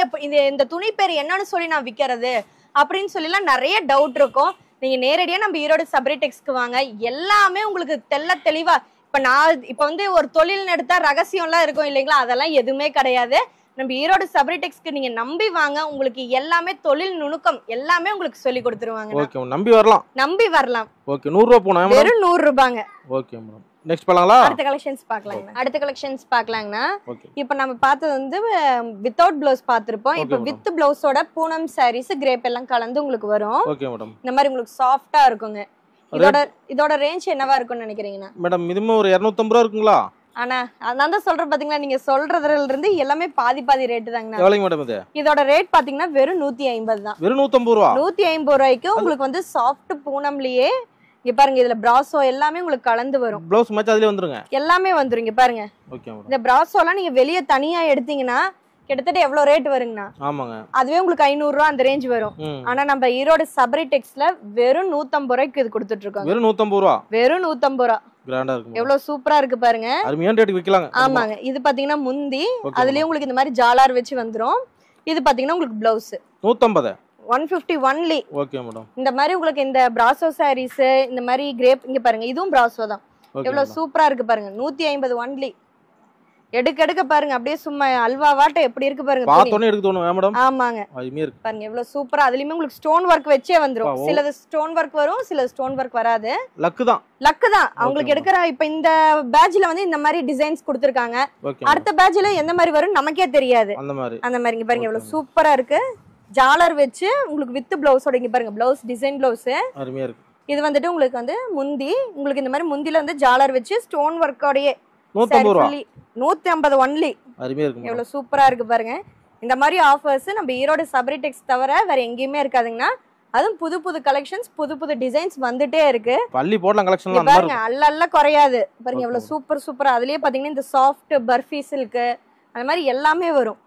இந்த துணி பேர் என்னன்னு சொல்லி நான் விற்கிறது அப்படின்னு சொல்லிலாம் நிறைய டவுட் இருக்கும். நீங்க நேரடியா நம்ம ஈரோடு சப்ரிடெக்ஸ்க்கு வாங்க. எல்லாமே உங்களுக்கு தெளிவா இப்ப வந்து ஒரு தொழில் எடுத்தா ரகசியம் எல்லாம் இருக்கும் இல்லைங்களா, அதெல்லாம் எதுவுமே கிடையாது. நம்ம ஈரோடு சப்ரிடெக்ஸ்க்கு நீங்க நம்பி வாங்க. உங்களுக்கு எல்லாமே தொழில் நுணுக்கம் எல்லாமே உங்களுக்கு சொல்லி கொடுத்துருவாங்க. ஓகே நம்பி வரலாம். ஓகே 100 ரூபாய் போனா வெறும் 100 ரூபாங்க. Okay madam. நெக்ஸ்ட் பார்க்கலாங்களா? அடுத்த கலெக்ஷன்ஸ் பார்க்கலாங்கண்ணா. இப்போ நம்ம பார்த்தது வந்து வித்தவுட் ப்ளவுஸ் பார்த்திருப்போம். இப்போ வித் ப்ளவுஸோட பூனம் சாரீஸ் கிரேப் எல்லாம் கலந்து உங்களுக்கு வரும். Okay madam. இந்த மாதிரி உங்களுக்கு சாஃப்ட்டா இருக்குங்க. இதோட ரேஞ்ச் என்னவா இருக்கும்னு நினைக்கிறீங்கன்னா? மேடம் மினிமம் ஒரு 250 ரூபாய் இருக்குங்களா? ஆனா நான் தான் சொல்றேன் பாத்தீங்களா, நீங்க சொல்றதுல இருந்து எல்லாமே பாதி ரேட் தாங்கண்ணா. எவ்வளவு மேடம் இது? இதோட ரேட் பாத்தீங்கன்னா வெறும் 150 தான். வெறும் 150 ரூபாய். 150 ரூபாய்க்கு உங்களுக்கு வந்து சாஃப்ட் பூனம்லயே இங்க பாருங்க இதுல பிராசோ எல்லாமே உங்களுக்கு கலந்து வரும். ப்ளவுஸ் மேட்ச் அதுலயே வந்துருங்க. எல்லாமே வந்துரும். இங்க பாருங்க. Okay madam. இந்த பிராசோலாம் நீங்க வெளிய தனியா எடுத்தீங்கன்னா கிட்டத்தட்ட எவ்வளவு ரேட் வருங்கண்ணா? ஆமாங்க. அதுவே உங்களுக்கு 500 ரூபாய் அந்த ரேஞ்ச் வரும். ஆனா நம்ம ஈரோடு சப்ரிடெக்ஸ்ல வெறும் 150 ரூபாய்க்கு இது கொடுத்துட்டு இருக்கோம். வெறும் 150 ரூபாய். வெறும் 150 ரூபாய். கிராண்டா இருக்கு. எவ்வளவு சூப்பரா இருக்கு பாருங்க. அருமையான ரேட்டுக்கு விக்கலாங்க. ஆமாங்க. இது பாத்தீங்கன்னா முந்தி அதுலயே உங்களுக்கு இந்த மாதிரி ஜாலார் வச்சு வந்துரும். இது பாத்தீங்கன்னா உங்களுக்கு பிளவுஸ் 150 150 ஒன்லி. Okay madam. இந்த மாதிரி உங்களுக்கு இந்த பிராசோ சாரீஸ் இந்த மாதிரி கிரேப் இங்க பாருங்க இதுவும் பிராசோ தான். எவ்வளவு சூப்பரா இருக்கு பாருங்க. 150 ஒன்லி. எடுக்க பாருங்க அப்படியே சும்மா அல்வா வாட்ட எப்படி இருக்கு பாருங்க. பார்த்தோனே எடுக்க தோணும் மேடம். ஆமாங்க. அருமையா இருக்கு பாருங்க எவ்வளவு சூப்பரா. அதுலயுமே உங்களுக்கு ஸ்டோன் வர்க் வச்சே வந்துரும். சிலது ஸ்டோன் வர்க் வரும், சில ஸ்டோன் வர்க் வராது. லக்கு தான் அவங்களுக்கு எடுக்கிற. இப்ப இந்த பேட்ச்ல வந்து இந்த மாதிரி டிசைன்ஸ் கொடுத்திருக்காங்க. அடுத்த பேட்ச்ல எந்த மாதிரி வரும் நமக்கே தெரியாது. அந்த மாதிரி இங்க பாருங்க எவ்வளவு சூப்பரா இருக்கு. ஜாலர் வச்சு உங்களுக்கு வித் பிளவுஸோட இங்க பாருங்க பிளவுஸ் டிசைன் பிளவுஸ் அருமையா இருக்கு. இது வந்துட்டு உங்களுக்கு வந்து முந்தி உங்களுக்கு இந்த மாதிரி முந்தில வந்து ஜாலர் வச்சு ஸ்டோன் வர்க்கோடயே 150 ஒன்லி. அருமையா இருக்கு. எவ்வளவு சூப்பரா இருக்கு பாருங்க. இந்த மாதிரி ஆஃபர்ஸ் நம்ம ஈரோடு சப்ரிடெக்ஸ் தவிர வேற எங்கேயுமே இருக்காதுங்கண்ணா. அதுவும் புது கலெக்ஷன்ஸ் புது டிசைன்ஸ் வந்துட்டே இருக்கு. பள்ளி போடலாம் கலெக்ஷன்லாம் பாருங்க அல்ல குறையாது பாருங்க எவ்வளவு சூப்பரா. அதுலயே பாத்தீங்கன்னா இந்த சாஃப்ட் பர்ஃபி சில்க் அந்த மாதிரி எல்லாமே வரும்.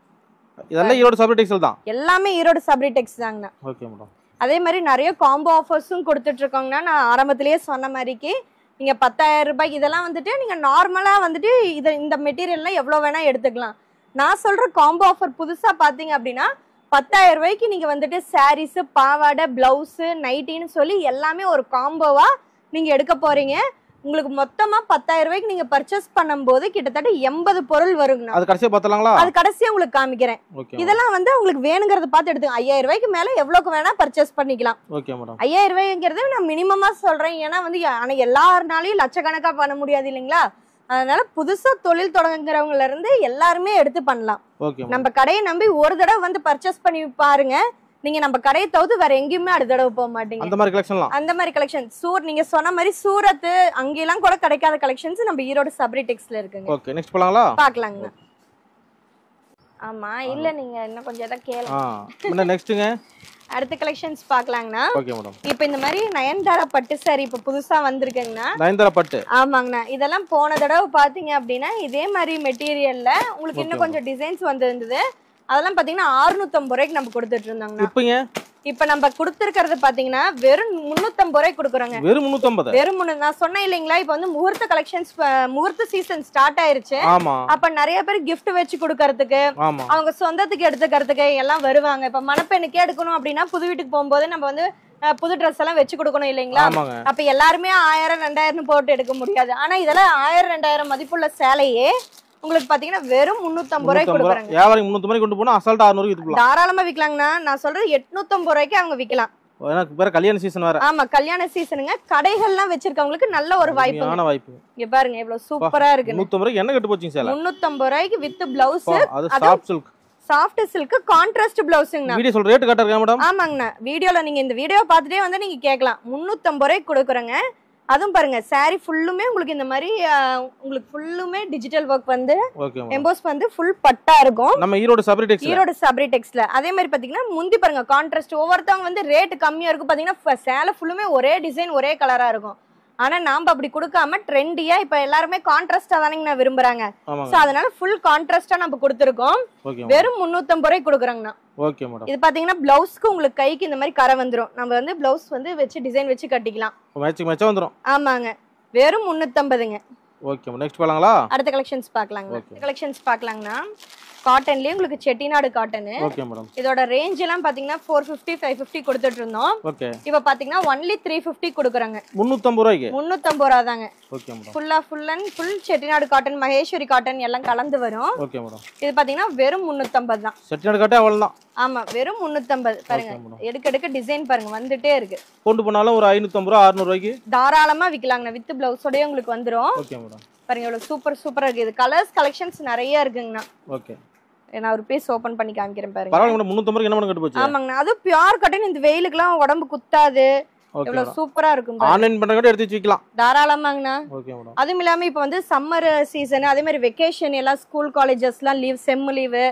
இதெல்லாம் ஈரோடு சப்ரிடெக்ஸ்ல தான். எல்லாமே ஈரோடு சப்ரிடெக்ஸ் தாங்கண்ணா. Okay madam. அதே மாதிரி நிறைய காம்போ ஆஃபர்ஸும் கொடுத்துட்டு இருக்கோங்கண்ணா. நான் ஆரம்பத்திலேயே சொன்ன மாதிரிக்கு நீங்க 10,000 ரூபாய்க்கு இதெல்லாம் வந்துட்டு நீங்க நார்மலா வந்துட்டு இந்த மெட்டீரியல்லாம் எவ்வளவு வேணா எடுத்துக்கலாம். நான் சொல்ற காம்போ ஆஃபர் புதுசா பாத்தீங்க அப்படின்னா 10,000 ரூபாய்க்கு நீங்க வந்துட்டு சாரீஸ் பாவாடை பிளவுஸ் நைட்டின்னு சொல்லி எல்லாமே ஒரு காம்போவா நீங்க எடுக்க போறீங்க. உங்களுக்கு மொத்தமா 10,000 ரூபாய்க்கு நீங்க பர்ச்சேஸ் பண்ணும்போது கிட்டத்தட்ட 80 பொருள் வருங்க. அது கடைசியா பார்த்தலாங்களா? அது கடைசியா உங்களுக்கு காமிக்கிறேன். இதெல்லாம் வந்து உங்களுக்கு வேணுங்கிறத பார்த்து எடுத்துங்க. 5,000 ரூபாய்க்கு மேல எவ்வளவுக்கு வேணா பர்ச்சேஸ் பண்ணிக்கலாம். Okay madam. 5,000 ரூபாய்ங்கிறது நான் மினிமமா சொல்றேன். ஏன்னா வந்து எல்லாருனாலையும் லட்சக்கணக்கா பண்ண முடியாது இல்லைங்களா. அதனால புதுசா தொழில் தொடங்குறவங்கல இருந்து எல்லாருமே எடுத்து பண்ணலாம். நம்ம கடையை நம்பி ஒரு தடவை வந்து பர்ச்சேஸ் பண்ணி பாருங்க. நீங்க நம்ம கடையை தவிர்த்து வேற எங்கேயுமே அடுத்த தடவை போக மாட்டீங்க. அந்த மாதிரி கலெக்ஷன் நீங்க சொன்ன மாதிரி சூரத் அங்கெல்லாம் கூட கிடைக்காத கலெக்ஷன்ஸ் நம்ம ஈரோடு சப்ரிடெக்ஸ்ல இருக்குங்க. ஓகே நெக்ஸ்ட் போலாங்களா? பார்க்கலாங்க. ஆமா இல்ல நீங்க இன்னும் கொஞ்சம் ஏதா கேளுங்க. நெக்ஸ்ட்ங்க அடுத்த கலெக்ஷன்ஸ் பார்க்கலாங்கண்ணா. Okay madam. இப்போ இந்த மாதிரி நயன்தாரா பட்டு சாரி இப்போ புதுசா வந்திருக்குங்கண்ணா. நயன்தாரா பட்டு. ஆமாங்கண்ணா. இதெல்லாம் போன தடவை பாத்தீங்க அப்படின்னா இதே மாதிரி மெட்டீரியல்ல உங்களுக்கு இன்னும் கொஞ்சம் டிசைன்ஸ் வந்திருந்தது. அதெல்லாம் பாத்தீங்கன்னா 650 ரூபாய்க்கு நம்ம கொடுத்துட்டு இருந்தாங்க. இப்ப நம்ம கொடுத்திருக்கிறது பாத்தீங்கன்னா வெறும் 350 ரூபாய்க்கு கொடுக்குறோங்க. வெறும் 350. வெறும் நான் சொன்னேன் இல்லைங்களா, இப்ப வந்து முகூர்த்த கலெக்ஷன்ஸ் முகூர்த்த சீசன் ஸ்டார்ட் ஆயிருச்சு. அப்ப நிறைய பேர் கிஃப்ட் வச்சு கொடுக்கறதுக்கு அவங்க சொந்தத்துக்கு எடுத்துக்கிறதுக்கு எல்லாம் வருவாங்க. இப்ப மணப்பெண்ணுக்கே எடுக்கணும் அப்படின்னா புது வீட்டுக்கு போகும்போது நம்ம வந்து புது ட்ரெஸ் எல்லாம் வச்சு கொடுக்கணும் இல்லைங்களா. அப்ப எல்லாருமே 1000 2000 போட்டு எடுக்க முடியாது. ஆனா இதெல்லாம் 1000 2000 மதிப்புள்ள சேலையே உங்களுக்கு பாத்தீங்கன்னா வெறும் 350 ரூபாய்க்கு கொடுக்குறாங்க. வியாபாரி 350 ரூபாய்க்கு கொண்டு போனா அசால்ட்டா 600 ரூபாய்க்கு விக்கலாம். தாராளமா விக்கலாங்கண்ணா. நான் சொல்றது 850 ரூபாய்க்கு அவங்க விக்கலாம். எனக்கு வேற கல்யாண சீசன் வேற. ஆமா கல்யாண சீசனுங்க. கடைகள்லாம் வச்சிருக்கவங்களுக்கு நல்ல ஒரு வாய்ப்பு. இங்க பாருங்க எவ்வளவு சூப்பரா இருக்கு. 350 ரூபாய்க்கு என்ன கட்டு போச்சுங்க சேலை? 350 ரூபாய்க்கு வித் பிளவுஸ். அது soft silk. Soft silk contrast பிளவுஸ்ங்க. வீடியோ சொல்ற ரேட் கரெக்ட்டா இருக்கா மேடம்? ஆமாங்கண்ணா. வீடியோல நீங்க இந்த வீடியோ பார்த்துட்டே வந்து நீங்க கேட்கலாம். 350 ரூபாய்க்கு கொடுக்குறேங்க. அதுவும் பாருங்க saree ஃபுல்லுமே உங்களுக்கு இந்த மாதிரி உங்களுக்கு ஃபுல்லுமே டிஜிட்டல் வர்க் வந்து எம்போஸ் வந்து ஃபுல் பட்டா இருக்கும். நம்ம ஈரோடு சபரி டெக்ஸ்ல. அதே மாதிரி பாத்தீங்கன்னா முந்தி பாருங்க கான்ட்ராஸ்ட். ஒவ்வொருத்தவங்க வந்து ரேட் கம்மியா இருக்கும் பாத்தீங்கன்னா சேலை ஃபுல்லுமே ஒரே டிசைன் ஒரே கலரா இருக்கும். ஆனா நாம அப்படி கொடுக்காம ட்ரெண்டியா இப்ப எல்லாருமே கான்ட்ராஸ்டா தானே விரும்புறாங்க. சோ அதனால ஃபுல் கான்ட்ராஸ்டா நம்ம கொடுத்திருக்கோம். வெறும் 350 ரூபாய்க்கு கொடுக்குறாங்கண்ணா. Okay madam. இது பாத்தீங்கன்னா பிளவுஸ்க்கு உங்களுக்கு கைக்கு இந்த மாதிரி கரை வந்துரும். நம்ம வந்து பிளவுஸ் வந்து வச்சு டிசைன் வச்சு கட்டிக்கலாம். மேட்சிங் வந்துரும். ஆமாங்க. வெறும் 350ங்க. Okay ma'am. நெக்ஸ்ட் பார்க்கலாங்களா? அடுத்த கலெக்ஷன்ஸ் பார்க்கலாங்க. கலெக்ஷன்ஸ் பார்க்கலாங்கண்ணா. காட்டன்லயே உங்களுக்கு செட்டிநாடு காட்டன். Okay madam. இதோட ரேஞ்ச் எல்லாம் பாத்தீங்கன்னா 450 550 கொடுத்துட்டு இருந்தோம். ஓகே. இப்போ பாத்தீங்கன்னா only 350 கொடுக்குறாங்க. 350 ரூபாய்க்கு. 350 ரூபாய் தாங்க. Okay madam. Full Chettinad cotton Maheswari cotton எல்லாம் கலந்து வரும். Okay madam. இது பாத்தீங்கன்னா வெறும் 350 தான். செட்டிநாடு காட்டன் அவ்வளவுதான். ஆமா வெறும் 350. பாருங்க எடுக்க டிசைன் பாருங்க வந்துட்டே இருக்கு. கொண்டு போனாலும் ஒரு 550 ரூபாய் 600 ரூபாய்க்கு தாராளமா விக்கலாங்க. வித் பிளவுஸோடயே உங்களுக்கு வந்துரும். Okay madam. பாருங்க எவ்வளவு சூப்பரா இருக்கு. இது கலர்ஸ் கலெக்ஷன்ஸ் நிறைய இருக்குங்கண்ணா. ஓகே. நான் ஒரு பீஸ் ஓபன் பண்ணி காமிக்கிறேன் பாருங்க. பரவாயில்லை மேடம். 350 ரூபாய்க்கு என்ன பண்ண கட்டு போச்சு? ஆமாங்கண்ணா. அது பியூர் காட்டன். இந்த வெயிலுக்குலாம் உடம்பு குத்தாது. எவ்வளவு சூப்பரா இருக்கும். ஆன்லைன் பண்ற கூட எடுத்து வச்சுக்கலாம் தாராளமாங்கண்ணா. Okay madam. அதுவும் இல்லாம இப்ப வந்து சம்மர் சீசன் அதே மாதிரி வெக்கேஷன் எல்லாம் ஸ்கூல் காலேஜஸ்லாம் லீவ் செம் லீவு.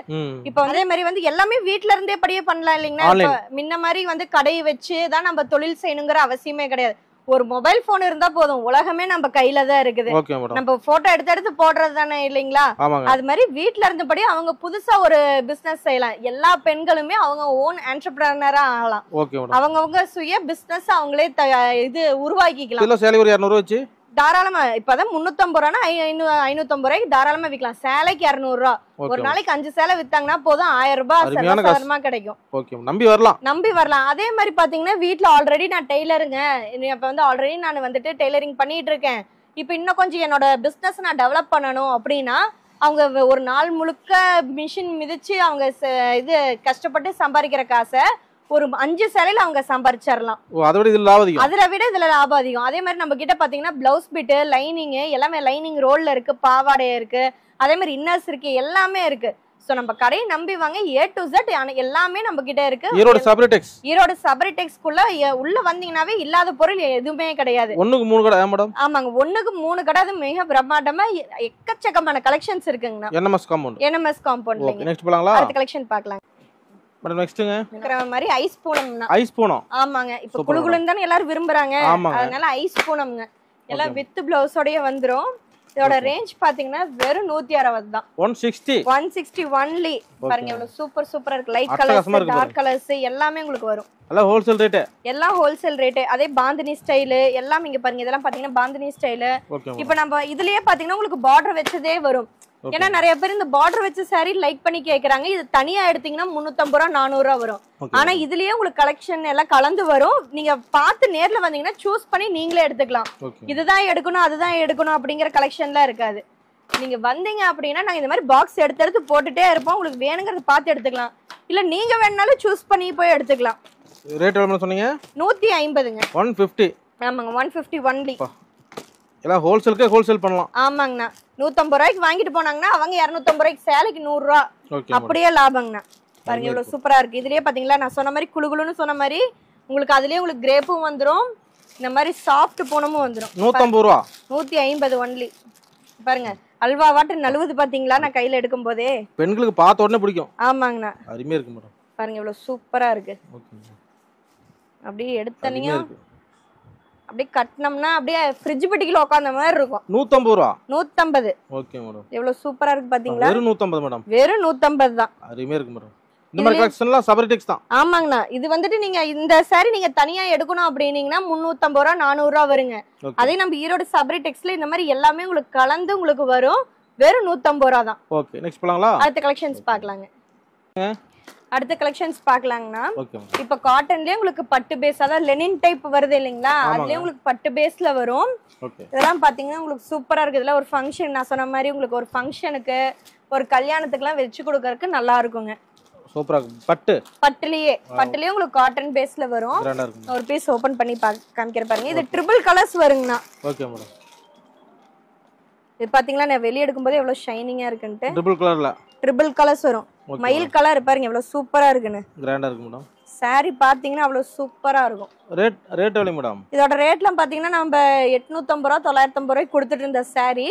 இப்ப அதே மாதிரி வந்து எல்லாமே வீட்ல இருந்தே படியே பண்ணலாம் இல்லைங்களா? முன்ன மாதிரி வந்து கடையை வச்சு தான் நம்ம தொழில் செய்யணுங்கிற அவசியமே கிடையாது. ஒரு மொபைல் போன் இருந்தா போதும். உலகமே நம்ம கையில தான் இருக்குது. நம்ம போட்டோ எடுத்து போடுறது தானே இல்லைங்களா? அது மாதிரி வீட்ல இருந்தபடி அவங்க புதுசா ஒரு பிசினஸ் செய்யலாம். எல்லா பெண்களுமே அவங்க ஓன் என்டர்பிரனரா ஆகலாம். அவங்கவங்க சுய பிசினஸ் அவங்களே இது உருவாக்கிக்கலாம். சேலை ஒரு 200 வச்சு தாராளமா இப்பதான் 350 ரூபா 550 ரூபாய்க்கு தாராளமா விக்கலாம். சேலைக்கு 200 ரூபா. ஒரு நாளைக்கு 5 சேலை வித்தாங்கன்னா போதும் 1000 ரூபாய் சர்வசாதாரணமா கிடைக்கும். நம்பி வரலாம். அதே மாதிரி பாத்தீங்கன்னா வீட்டுல ஆல்ரெடி நான் டெய்லருங்க. இப்ப வந்து ஆல்ரெடி நான் வந்துட்டு டெய்லரிங் பண்ணிட்டு இருக்கேன். இப்ப இன்னும் கொஞ்சம் என்னோட பிசினஸ் நான் டெவலப் பண்ணணும் அப்படின்னா அவங்க ஒரு நாள் முழுக்க மிஷின் மிதிச்சு அவங்க இது கஷ்டப்பட்டு சம்பாதிக்கிற காசை ஒரு 5 சேலையில அவங்க சம்பாரிச்சிடலாம். அதை விட இதுல லாபம் அதிகம். அதே மாதிரி நம்ம கிட்ட பாத்தீங்கன்னா பிளவுஸ் பிட்டு லைனிங் எல்லாமே லைனிங் ரோல்ல இருக்கு. பாவாடைய இருக்கு. அதே மாதிரி இன்னர்ஸ் இருக்கு. எல்லாமே இருக்கு. சோ நம்ம கடையை நம்பி வாங்க. A to Z எல்லாமே நம்ம கிட்ட இருக்கு. ஈரோடு சபரி டெக்ஸ்குள்ள உள்ள வந்தீங்கன்னாவே இல்லாத பொருள் எதுவுமே கிடையாது. 1க்கு 3 கடை மேடம். ஆமாங்க 1க்கு 3 கடை. அது மிக பிரம்மாண்டமா எக்கச்சக்கமான கலெக்ஷன்ஸ் இருக்குங்க. NMS compound. நெக்ஸ்ட் போலாங்களா? அடுத்த கலெக்ஷன் பார்க்கலாம். மேடம் நெக்ஸ்ட்ங்க இருக்கிற மாதிரி ஐஸ் பூனம்னா. ஐஸ் பூனம். ஆமாங்க. இப்ப குளுகுளுன்னு தான எல்லாரும் விரும்புறாங்க. அதனால ஐஸ் பூனம்ங்க. எல்லாம் வித் பிளவுஸோடயே வந்துரும். இதோட ரேஞ்ச் பாத்தீங்கன்னா வெறும் 160 தான். 160 ஒன்லி. பாருங்க எவ்வளவு சூப்பரா இருக்கு. லைட் கலர்ஸ் டார்க் கலர்ஸ் எல்லாமே உங்களுக்கு வரும். எல்லாம் ஹோல்சேல் ரேட். எல்லாம் ஹோல்சேல் ரேட். அதே பாந்தினி ஸ்டைல் எல்லாம் இங்க பாருங்க. இதெல்லாம் பாத்தீங்கன்னா பாந்தினி ஸ்டைல். இப்போ நம்ம இதுலயே பாத்தீங்கன்னா உங்களுக்கு பார்டர் வெச்சதே வரும். ஏன்னா நிறைய பேர் இந்த பார்டர் வச்ச சாரி லைக் பண்ணி கேக்குறாங்க. இது தனியா எடுத்தீங்கன்னா 350 ரூபா 400 ரூபா வரும். ஆனா இதுலயே உங்களுக்கு கலெக்ஷன் எல்லாம் கலந்து வரும். நீங்க பார்த்து நேர்ல வந்தீங்கன்னா சூஸ் பண்ணி நீங்களே எடுத்துக்கலாம். இதுதான் எடுக்கணும் அதுதான் எடுக்கணும் அப்படிங்கிற கலெக்ஷன்லாம் இருக்காது. நீங்க வந்தீங்க அப்படின்னா நாங்க இந்த மாதிரி பாக்ஸ் எடுத்து போட்டுட்டே இருப்போம். உங்களுக்கு வேணுங்கிறத பார்த்து எடுத்துக்கலாம். இல்ல நீங்க வேணாலும் சூஸ் பண்ணி போய் எடுத்துக்கலாம். ரேட் எவ்வளவு சொன்னீங்க? 150ங்க. 150. ஆமாங்க 150 ஒன்லி. எல்லாம் ஹோல்சேலுக்கே ஹோல்சேல் பண்ணலாம். ஆமாங்கண்ணா. 150 ரூபாய்க்கு வாங்கிட்டு போனாங்கன்னா அவங்க 250 ரூபாய்க்கு சேலைக்கு 100 ரூபா அப்படியே லாபங்கண்ணா. பாருங்க இவ்வளவு சூப்பரா இருக்கு. இதுலயே பாத்தீங்களா நான் சொன்ன மாதிரி குளுகுளுன்னு சொன்ன மாதிரி உங்களுக்கு அதுலயே உங்களுக்கு கிரேப்பும் வந்துரும். இந்த மாதிரி சாஃப்ட் பூனமும் வந்துரும். 150 ரூபா. 150 ஒன்லி. பாருங்க அல்வா வாட்டு நழுவுது பாத்தீங்களா நான் கையில எடுக்கும் போதே. பெண்களுக்கு பார்த்த உடனே பிடிக்கும். ஆமாங்கண்ணா. அருமையா இருக்கு மேடம். பாருங்க இவ்வளவு சூப்பரா இருக்கு. அப்படியே எடுத்தனீங்க அப்படியே கட்டனம்னா அப்படியே ஃப்ரிட்ஜ் பெட்டிக்குள்ள உட்கார்ந்த மாதிரி இருக்கும். 150 ரூபா. 150. Okay madam. எவ்வளவு சூப்பரா இருக்கு பாத்தீங்களா? வெறும் 150 மேடம். வெறும் 150 தான். அருமையா இருக்கு மேடம். இந்த மாதிரி கலெக்ஷன்லாம் சபரி டெக்ஸ் தான். ஆமாங்கண்ணா. இது வந்துட்டு நீங்க இந்த சாரி நீங்க தனியா எடுக்கணும் அப்படினீங்கன்னா 350 ரூபா 400 ரூபா வருங்க. அதே நம்ம ஈரோடு சபரி டெக்ஸ்ல இந்த மாதிரி எல்லாமே உங்களுக்கு கலந்து உங்களுக்கு வரும். வெறும் 150 ரூபா தான். ஓகே நெக்ஸ்ட் போலாங்களா? அடுத்த கலெக்ஷன்ஸ் பார்க்கலாங்க. அடுத்த கலெக்ஷன்ஸ் பார்க்கலாங்கண்ணா. இப்ப காட்டன்லயே உங்களுக்கு பட்டு பேஸ் அதாவது லெனின் டைப் வருது இல்லைங்களா? அதுலயே உங்களுக்கு பட்டு பேஸ்ல வரும். இதெல்லாம் பாத்தீங்கன்னா உங்களுக்கு சூப்பரா இருக்கு. இதெல்லாம் ஒரு ஃபங்க்ஷன் நான் சொன்ன மாதிரி உங்களுக்கு ஒரு ஃபங்க்ஷனுக்கு ஒரு கல்யாணத்துக்கு எல்லாம் வச்சு கொடுக்கறதுக்கு நல்லா இருக்குங்க. சூப்பரா இருக்கு. பட்டுலயே உங்களுக்கு காட்டன் பேஸ்ல வரும். கிராண்டா இருக்கு. ஒரு பீஸ் ஓபன் பண்ணி காமிக்கிற பாருங்க. இது ட்ரிபிள் கலர்ஸ் வருங்கண்ணா. Okay madam. இது பாத்தீங்களா நான் வெளிய எடுக்கும்போது எவ்வளவு ஷைனிங்கா இருக்குன்னு. ட்ரிபிள் கலர்ஸ் வரும். மயில் கலர் பாருங்க எவ்வளவு சூப்பரா இருக்குன்னு. கிராண்டா இருக்கு மேடம். சாரி பாத்தீங்கன்னா அவ்வளவு சூப்பரா இருக்கும். ரேட் எவ்வளவு மேடம்? இதோட ரேட்லாம் பாத்தீங்கன்னா நம்ம 850 ரூபாய் 950 ரூபாய்க்கு கொடுத்துட்டு இருந்த சாரி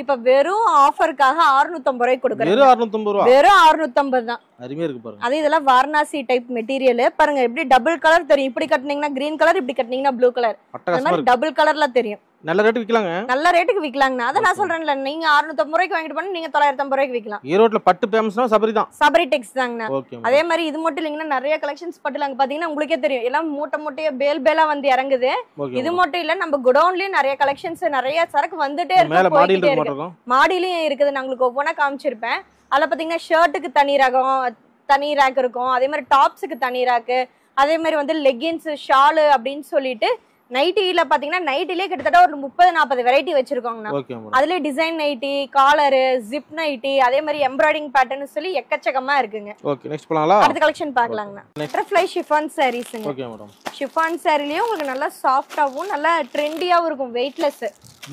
இப்ப வெறும் ஆஃபருக்காக 650 ரூபாய்க்கு கொடுக்குறேன். வெறும் 650 ரூபாய். வெறும் 650 தான். அருமையா இருக்கு பாருங்க. அது இதெல்லாம் வாரணாசி டைப் மெட்டீரியல் பாருங்க. எப்படி டபுள் கலர் தெரியும். இப்படி கட்டினீங்கன்னா கிரீன் கலர், இப்படி கட்டினீங்கன்னா ப்ளூ கலர். அந்த மாதிரி டபுள் கலர்ல தெரியும். நல்ல ரேட் விக்கலாங்க. நல்ல ரேட்டுக்கு விக்கலாங்க. அத நான் சொல்றேன்ல, நீங்க 650 ரூபாய்க்கு வாங்கிட்டு போனா நீங்க 950 ரூபாய்க்கு விக்கலாம். ஈரோட்ல பட்டு ஃபேமஸ்னா சபரி தான். சபரி டெக்ஸ் தாங்கண்ணா. அதே மாதிரி இது மட்டும் இல்லைங்கன்னா நிறைய கலெக்ஷன்ஸ் பட்டுல அங்க பாத்தீங்கன்னா உங்களுக்கே தெரியும் எல்லாம் மூட்டையா பேலா வந்து இறங்குது. இது மட்டும் இல்ல நம்ம குடோன்லயும் நிறைய கலெக்ஷன்ஸ் நிறைய சரக்கு வந்துட்டே இருக்கு. மாடியிலயும் இருக்குது. நான் உங்களுக்கு ஒவ்வொன்னா காமிச்சிருப்பேன். அதுல பாத்தீங்கன்னா ஷர்ட்டுக்கு தனி ரேக் இருக்கும். அதே மாதிரி டாப்ஸுக்கு தனி ரேக்கு, அதே மாதிரி வந்து லெகின்ஸ், ஷாலு அப்படின்னு சொல்லிட்டு நைட்டில பாத்தீங்கன்னா நைட்டிலே கிட்டத்தட்ட ஒரு 30-40 வெரைட்டி வச்சிருக்கோங்கண்ணா. அதுல design nighty, collar, zip nighty, அதே மாதிரி எம்ப்ராய்டிங் பேட்டர்ன் சொல்லி எக்கச்சக்கமா இருக்குங்க. ஓகே நெக்ஸ்ட் போலாங்களா? அடுத்த கலெக்ஷன் பார்க்கலாங்கண்ணா. பட்டர்ஃப்ளை ஷிஃபான் சாரீஸ்ங்க. Okay madam. ஷிஃபான் சாரிலயே உங்களுக்கு நல்லா சாஃப்ட்டாவும் நல்லா ட்ரெண்டியாவும் இருக்கும். Weightless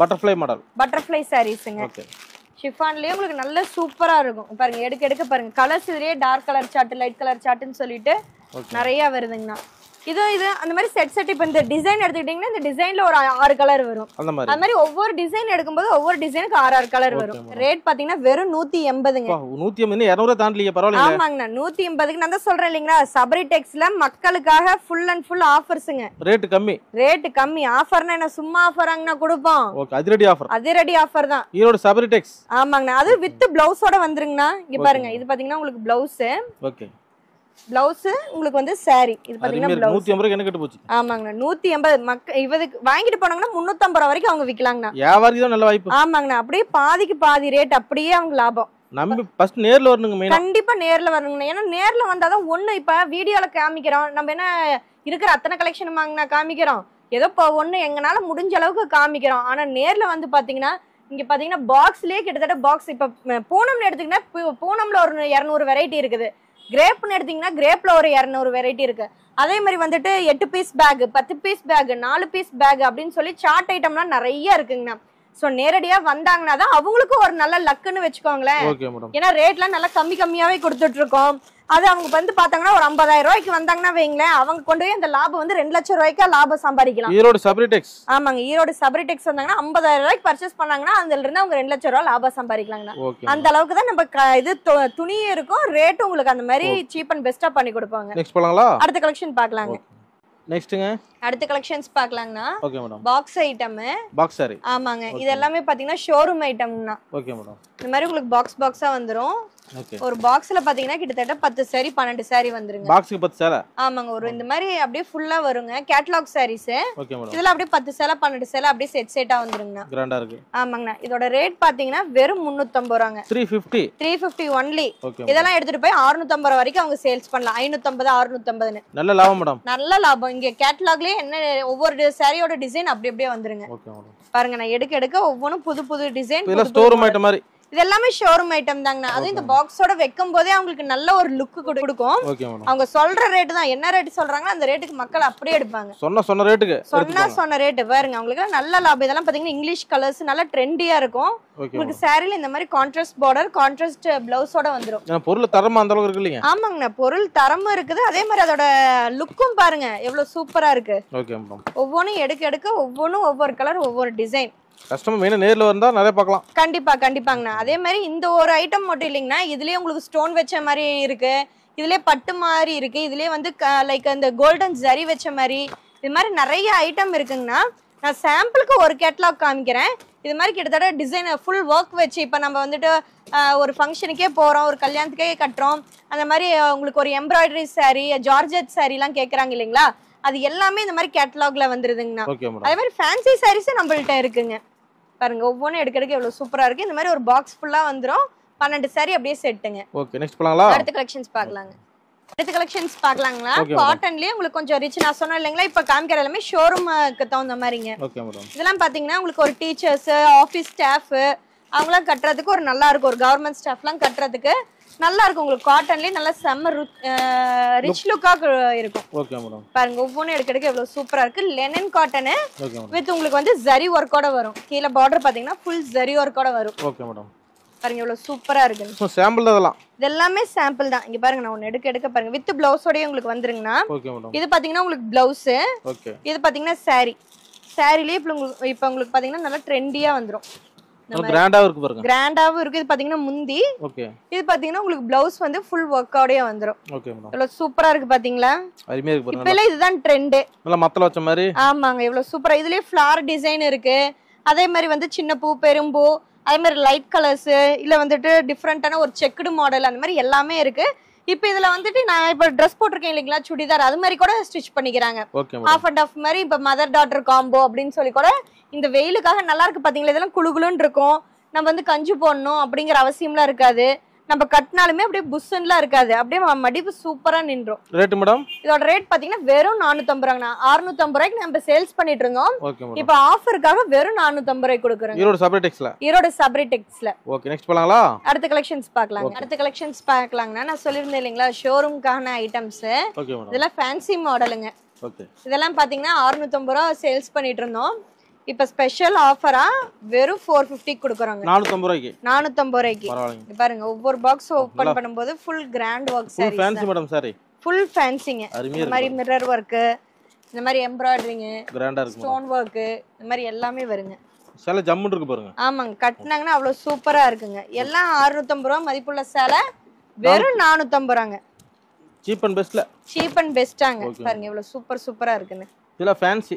butterfly model. பட்டர்ஃப்ளை சாரீஸ்ங்க. ஓகே. ஷிஃபான்லயே உங்களுக்கு நல்ல சூப்பரா இருக்கும். பாருங்க எடுக்க பாருங்க. கலர்ஸ் இதுலயே dark colour chart, light colour சார்ட்னு சொல்லிட்டு நிறைய வருதுங்கண்ணா. இது அந்த மாதிரி செட் இப்ப இந்த டிசைன் எடுத்துக்கிட்டீங்கன்னா இந்த டிசைன்ல ஒரு 6 கலர் வரும். அந்த மாதிரி ஒவ்வொரு டிசைன் எடுக்கும்போது ஒவ்வொரு டிசைனுக்கு 6 கலர் வரும். ரேட் பாத்தீங்கன்னா வெறும் 180ங்க. 180 200 தாண்டலையே பரவாயில்லை. ஆமாங்கண்ணா 180க்கு நான் தான் சொல்றேன் இல்லீங்களா, சபரி டெக்ஸ்ல மக்களுக்காக ஃபுல் அண்ட் ஃபுல் ஆஃபர்ஸ்ங்க. ரேட் கம்மி. ஆஃபர்னா என்ன சும்மா ஆஃபராங்கண்ணா கொடுப்போம். ஓகே அதிரடி ஆஃபர் தான். ஈரோடு சபரி டெக்ஸ். ஆமாங்கண்ணா. அது வித் பிளவுஸோட வந்துருங்கண்ணா. இங்க பாருங்க இது பாத்தீங்கன்னா உங்களுக்கு பிளவுஸ். ஓகே. பிளவுஸ் உங்களுக்கு வந்து சாரி. இது பாத்தீங்கன்னா பிளவுஸ் 180 ரூபாய்க்கு என்ன கட்டு போச்சு. ஆமாங்கண்ணா 180 இவதுக்கு வாங்கிட்டு போனாங்கன்னா 350 ரூபாய் வரைக்கும் அவங்க விக்கலாங்கண்ணா. வியாபாரிக்கு தான் நல்ல வாய்ப்பு. ஆமாங்கண்ணா. அப்படியே பாதிக்கு பாதி ரேட் அப்படியே அவங்க லாபம். நம்பி ஃபர்ஸ்ட் நேர்ல வரணுங்க. மெயினா கண்டிப்பா நேர்ல வரணுங்க. ஏன்னா நேர்ல வந்தாதான் ஒண்ணு இப்ப வீடியோல காமிக்கிறோம். நம்ம என்ன இருக்கிற அத்தனை கலெக்ஷன் வாங்கினா காமிக்கிறோம். ஏதோ ஒண்ணு எங்கனால முடிஞ்ச அளவுக்கு காமிக்கிறோம். ஆனா நேர்ல வந்து பாத்தீங்கன்னா இங்க பாத்தீங்கன்னா பாக்ஸ்லயே கிட்டத்தட்ட பாக்ஸ் இப்ப பூனம்னு எடுத்தீங்கன்னா பூனம்ல ஒரு 200 வெரைட்டி இருக்குது. கிரேப்னு எடுத்தீங்கன்னா கிரேப்ல ஒரு 200 வெரைட்டி இருக்கு. அதே மாதிரி வந்துட்டு 8 piece pack, 10 piece pack, 4 piece pack அப்படின்னு சொல்லி சார்ட் ஐட்டம்லாம் நிறைய இருக்குங்கண்ணா. சோ நேரடியா வந்தாங்கன்னா தான் அவங்களுக்கும் ஒரு நல்ல லக்குன்னு வச்சுக்கோங்களேன். ஏன்னா ரேட்லாம் நல்லா கம்மியாவே கொடுத்துட்டு இருக்கோம். அது அவங்க வந்து பாத்தாங்கன்னா ஒரு 50,000 ரூபாய்க்கு வந்தாங்கன்னா வைங்களேன், அவங்க கொண்டு போய் அந்த லாபம் வந்து 2 லட்சம் ரூபாய்க்கு லாபம் சம்பாதிக்கலாம். ஈரோடு சபரி டெக்ஸ். ஆமாங்க. ஈரோடு சபரி டெக்ஸ் வந்தாங்கன்னா 50,000 ரூபாய்க்கு பர்ச்சேஸ் பண்ணாங்கன்னா அதுல இருந்து அவங்க 2 லட்சம் ரூபாய் லாபம் சம்பாதிக்கலாங்கண்ணா. அந்த அளவுக்கு தான் நம்ம இது துணியும் இருக்கும், ரேட்டும் உங்களுக்கு அந்த மாதிரி சீப் அண்ட் பெஸ்டா பண்ணி கொடுப்பாங்க. நெக்ஸ்ட் போலாங்களா? அடுத்த கலெக்ஷன் பார்க்கலாங்க. நெக்ஸ்ட்ங்க அடுத்த கலெக்ஷன்ஸ் பார்க்கலாங்கண்ணா. Okay madam. Box item. Box sari. ஆமாங்க. இது எல்லாமே பாத்தீங்கன்னா ஷோரூம் ஐட்டம்னா. Okay madam. இந்த மாதிரி உங்களுக்கு பாக்ஸா வந்துரும். ஒரு பாக்ஸ்ல பாத்தீங்கன்னா கிட்டத்தட்ட 10 சாரி 12 சாரி வந்துருங்க. பாக்ஸ்க்கு 10 சேலை. ஆமாங்க. ஒரு இந்த மாதிரி அப்படியே ஃபுல்லா வருங்க. கேட்டலாக் சாரீஸ். Okay madam. இதெல்லாம் அப்படியே 10 சேலை 12 சேலை அப்படியே செட்டா வந்துருங்கண்ணா. கிராண்டா இருக்கு. ஆமாங்கண்ணா. இதோட ரேட் பாத்தீங்கன்னா வெறும் 350 ரூபாங்க. 350 ஒன்லி. இதெல்லாம் எடுத்துட்டு போய் 650 ரூபாய் வரைக்கும் அவங்க சேல்ஸ் பண்ணலாம். 550 650ன்னு. நல்ல லாபம் மேடம். நல்ல லாபம். இங்க கேட்டலாக்லயே என்ன ஒவ்வொரு சாரியோட டிசைன் அப்படியே வந்துருங்க. Okay madam. பாருங்க நான் எடுக்க ஒவ்வொன்றும் புது டிசைன். இதெல்லாம் ஸ்டோர் ஐட்டம் மாதிரி. இது எல்லாமே ஷோரூம் ஐட்டம் தாங்கண்ணா. அது இந்த பாக்ஸோட வைக்கும் போதே அவங்களுக்கு நல்ல ஒரு லுக் கொடுக்கும். அவங்க சொல்ற ரேட் தான், என்ன ரேட் சொல்றாங்களோ அந்த ரேட்டுக்கு மக்கள் அப்படியே எடுப்பாங்க. சொன்ன ரேட்டுக்கு சொன்ன ரேட் பாருங்க. அவங்களுக்கு நல்ல லாபம். இதெல்லாம் பாத்தீங்கன்னா இங்கிலீஷ் கலர்ஸ் நல்ல ட்ரெண்டியா இருக்கும். உங்களுக்கு சாரில இந்த மாதிரி கான்ட்ராஸ்ட் பார்டர், கான்ட்ராஸ்ட் பிளவுஸோட வந்துரும். பொருள் தரமா அந்த அளவுக்கு இருக்கு இல்லீங்க? ஆமாங்கண்ணா. பொருள் தரமும் இருக்குது. அதே மாதிரி அதோட லுக்கும் பாருங்க எவ்வளவு சூப்பரா இருக்கு. Okay madam. ஒவ்வொன்றும் எடுக்க ஒவ்வொன்றும் ஒவ்வொரு கலர் ஒவ்வொரு டிசைன். கஸ்டமர் மெயினா நேர்ல வந்தா நிறைய பார்க்கலாம். கண்டிப்பாங்கண்ணா. அதே மாதிரி இந்த ஒரு ஐட்டம் மட்டும் இல்லைங்கண்ணா, இதுலயே உங்களுக்கு ஸ்டோன் வச்ச மாதிரி இருக்கு, இதுலயே பட்டு மாதிரி இருக்கு, இதுலயே வந்து லைக் அந்த கோல்டன் ஜரி வச்ச மாதிரி இது மாதிரி நிறைய ஐட்டம் இருக்குங்கண்ணா. நான் சாம்பிளுக்கு ஒரு கேட்டலாக் காமிக்கிறேன். இது மாதிரி கிட்டத்தட்ட டிசைன் ஃபுல் ஒர்க் வச்சு இப்போ நம்ம வந்துட்டு ஒரு ஃபங்க்ஷனுக்கே போகிறோம், ஒரு கல்யாணத்துக்கே கட்டுறோம், அந்த மாதிரி உங்களுக்கு ஒரு எம்ப்ராய்டரி சாரீ, ஜார்ஜெட் சாரீலாம் கேட்குறாங்க இல்லைங்களா, அது எல்லாமே இந்த மாதிரி கேட்டலாக்ல வந்துருதுங்கண்ணா. அதே மாதிரி ஃபேன்சி சாரீஸும் நம்மள்ட்ட இருக்குங்க. பாருங்க ஒவ்வொன்றும் எடுக்க எவ்வளவு சூப்பரா இருக்கு. இந்த மாதிரி ஒரு பாக்ஸ் ஃபுல்லா வந்துரும். 12 சாரி அப்படியே செட்டுங்க. ஓகே நெக்ஸ்ட் போலாங்களா? அடுத்த கலெக்ஷன்ஸ் பார்க்கலாங்களா? காட்டன்லயே உங்களுக்கு கொஞ்சம் ரிச். நான் சொன்னேன் இல்லைங்களா, இப்ப காமிக்கிற எல்லாமே ஷோரூமுக்கு தகுந்த மாதிரிங்க. இதெல்லாம் பாத்தீங்கன்னா உங்களுக்கு ஒரு டீச்சர்ஸ், ஆபீஸ் ஸ்டாஃப் அவங்களாம் கட்டுறதுக்கு ஒரு நல்லா இருக்கும். ஒரு கவர்மெண்ட் ஸ்டாஃப்லாம் கட்டுறதுக்கு நல்லா இருக்கும் உங்களுக்கு காட்டன்லயே நல்லா செம்ம ரிச் லுக்கா இருக்கும். Okay madam. பாருங்க ஒவ்வொன்றும் எடுக்க எவ்வளவு சூப்பரா இருக்கு. Lenin cotton okay madam. With உங்களுக்கு வந்து ஜரி ஒர்க்கோட வரும். கீழ பார்டர் பாத்தீங்கன்னா ஃபுல் ஜரி ஒர்க்கோட வரும். Okay madam. பாருங்க எவ்வளவு சூப்பரா இருக்கு. சோ சாம்பிள் இதெல்லாம். இது எல்லாமே சாம்பிள் தான். இங்க பாருங்க நான் ஒன்னு எடுக்க பாருங்க. வித் ப்ளவுஸோடயே உங்களுக்கு வந்துருங்கனா. Okay madam. இது பாத்தீங்கன்னா உங்களுக்கு ப்ளவுஸ். ஓகே. இது பாத்தீங்கன்னா saree. சாரிலயே இப்போ உங்களுக்கு பாத்தீங்கன்னா நல்லா ட்ரெண்டியா வந்துரும். நல்ல கிராண்டாவும் இருக்கு பாருங்க. கிராண்டாவும் இருக்கு. இது பாத்தீங்கன்னா முந்தி. ஓகே. இது பாத்தீங்கன்னா உங்களுக்கு ப்ளவுஸ் வந்து ஃபுல் வர்க்கோடயே வந்துரும். Okay madam. எவ்வளவு சூப்பரா இருக்கு பாத்தீங்களா? அருமையா இருக்கு பாருங்க. இப்பல இதுதான் ட்ரெண்ட். நல்ல மத்தல வச்ச மாதிரி. ஆமாங்க எவ்வளவு சூப்பரா. இதுலயே ஃப்ளவர் டிசைன் இருக்கு. அதே மாதிரி வந்து சின்ன பூ பெரும்பூ அதே மாதிரி லைட் கலர்ஸ் இல்ல வந்துட்டு டிஃபரெண்டான ஒரு செக்குடு மாடல் அந்த மாதிரி எல்லாமே இருக்கு. இப்போ இதுல வந்துட்டு நான் இப்ப ட்ரெஸ் போட்டிருக்கேன் இல்லைங்களா சுடிதார் அது மாதிரி கூட ஸ்டிச் பண்ணிக்கிறாங்க. ஹாஃப் அண்ட் ஹாஃப் மாதிரி இப்ப மதர் டாட்டர் காம்போ அப்படின்னு சொல்லி கூட இந்த வெயிலுக்காக நல்லா இருக்கு பாத்தீங்களா. இதெல்லாம் குளுகுளுன்னு இருக்கும். நம்ம வந்து கஞ்சி போடணும் அப்படிங்கிற அவசியம்லாம் இருக்காது. நம்ம கட்டினாலுமே அப்படியே புஷ்ஷன்லாம் இருக்காது. அப்படியே மடிப்பு சூப்பரா நின்றோம். ரேட் மேடம் இதோட ரேட் பாத்தீங்கன்னா வெறும் 450 ரூபாய்ங்க. 650 ரூபாய்க்கு நம்ம சேல்ஸ் பண்ணிட்டு இருந்தோம். இப்போ ஆஃபருக்காக வெறும் 450 ரூபாய்க்கு கொடுக்குறோம். ஈரோடு சபரிடெக்ஸ்ல. ஈரோடு சபரிடெக்ஸ்ல. ஓகே நெக்ஸ்ட் போலாங்களா? அடுத்த கலெக்ஷன்ஸ் பார்க்கலாம். அடுத்த கலெக்ஷன்ஸ் பார்க்கலாம்னா நான் சொல்லிருந்தேன் இல்லீங்களா ஷோரூம்கான ஐட்டம்ஸ். Okay madam. இதெல்லாம் ஃபேன்சி மாடலுங்க. ஓகே. இதெல்லாம் பாத்தீங்கன்னா 650 ரூபாய் சேல்ஸ் பண்ணிட்டு இருந்தோம். இப்ப ஸ்பெஷல் ஆஃபரா வெறும் 450 கொடுக்கறாங்க. 450 ரூபாய்க்கு. 450 ரூபாய்க்கு. பரவாயில்லைங்க. பாருங்க ஒவ்வொரு பாக்ஸ் ஓபன் பண்ணும்போது full grand work sari. Full fancy madam sari. Full ஃபேன்சிங்க. இந்த மாதிரி மிரர் வர்க், இந்த மாதிரி எம்ப்ராய்டரிங், கிராண்டா இருக்கு. ஸ்டோன் வர்க், இந்த மாதிரி எல்லாமே வருங்க. சேலை ஜம்முன்னு இருக்கு பாருங்க. ஆமாங்க கட்டினாங்கன்னா அவ்வளவு சூப்பரா இருக்குங்க. எல்லாம் 650 ரூபாய் மதிப்புள்ள சேலை வெறும் 450 ரூபாங்க. சீப் அண்ட் பெஸ்ட்ல. சீப் அண்ட் பெஸ்டாங்க. பாருங்க எவ்வளவு சூப்பரா இருக்குன்னு. இதெல்லாம் ஃபேன்சி.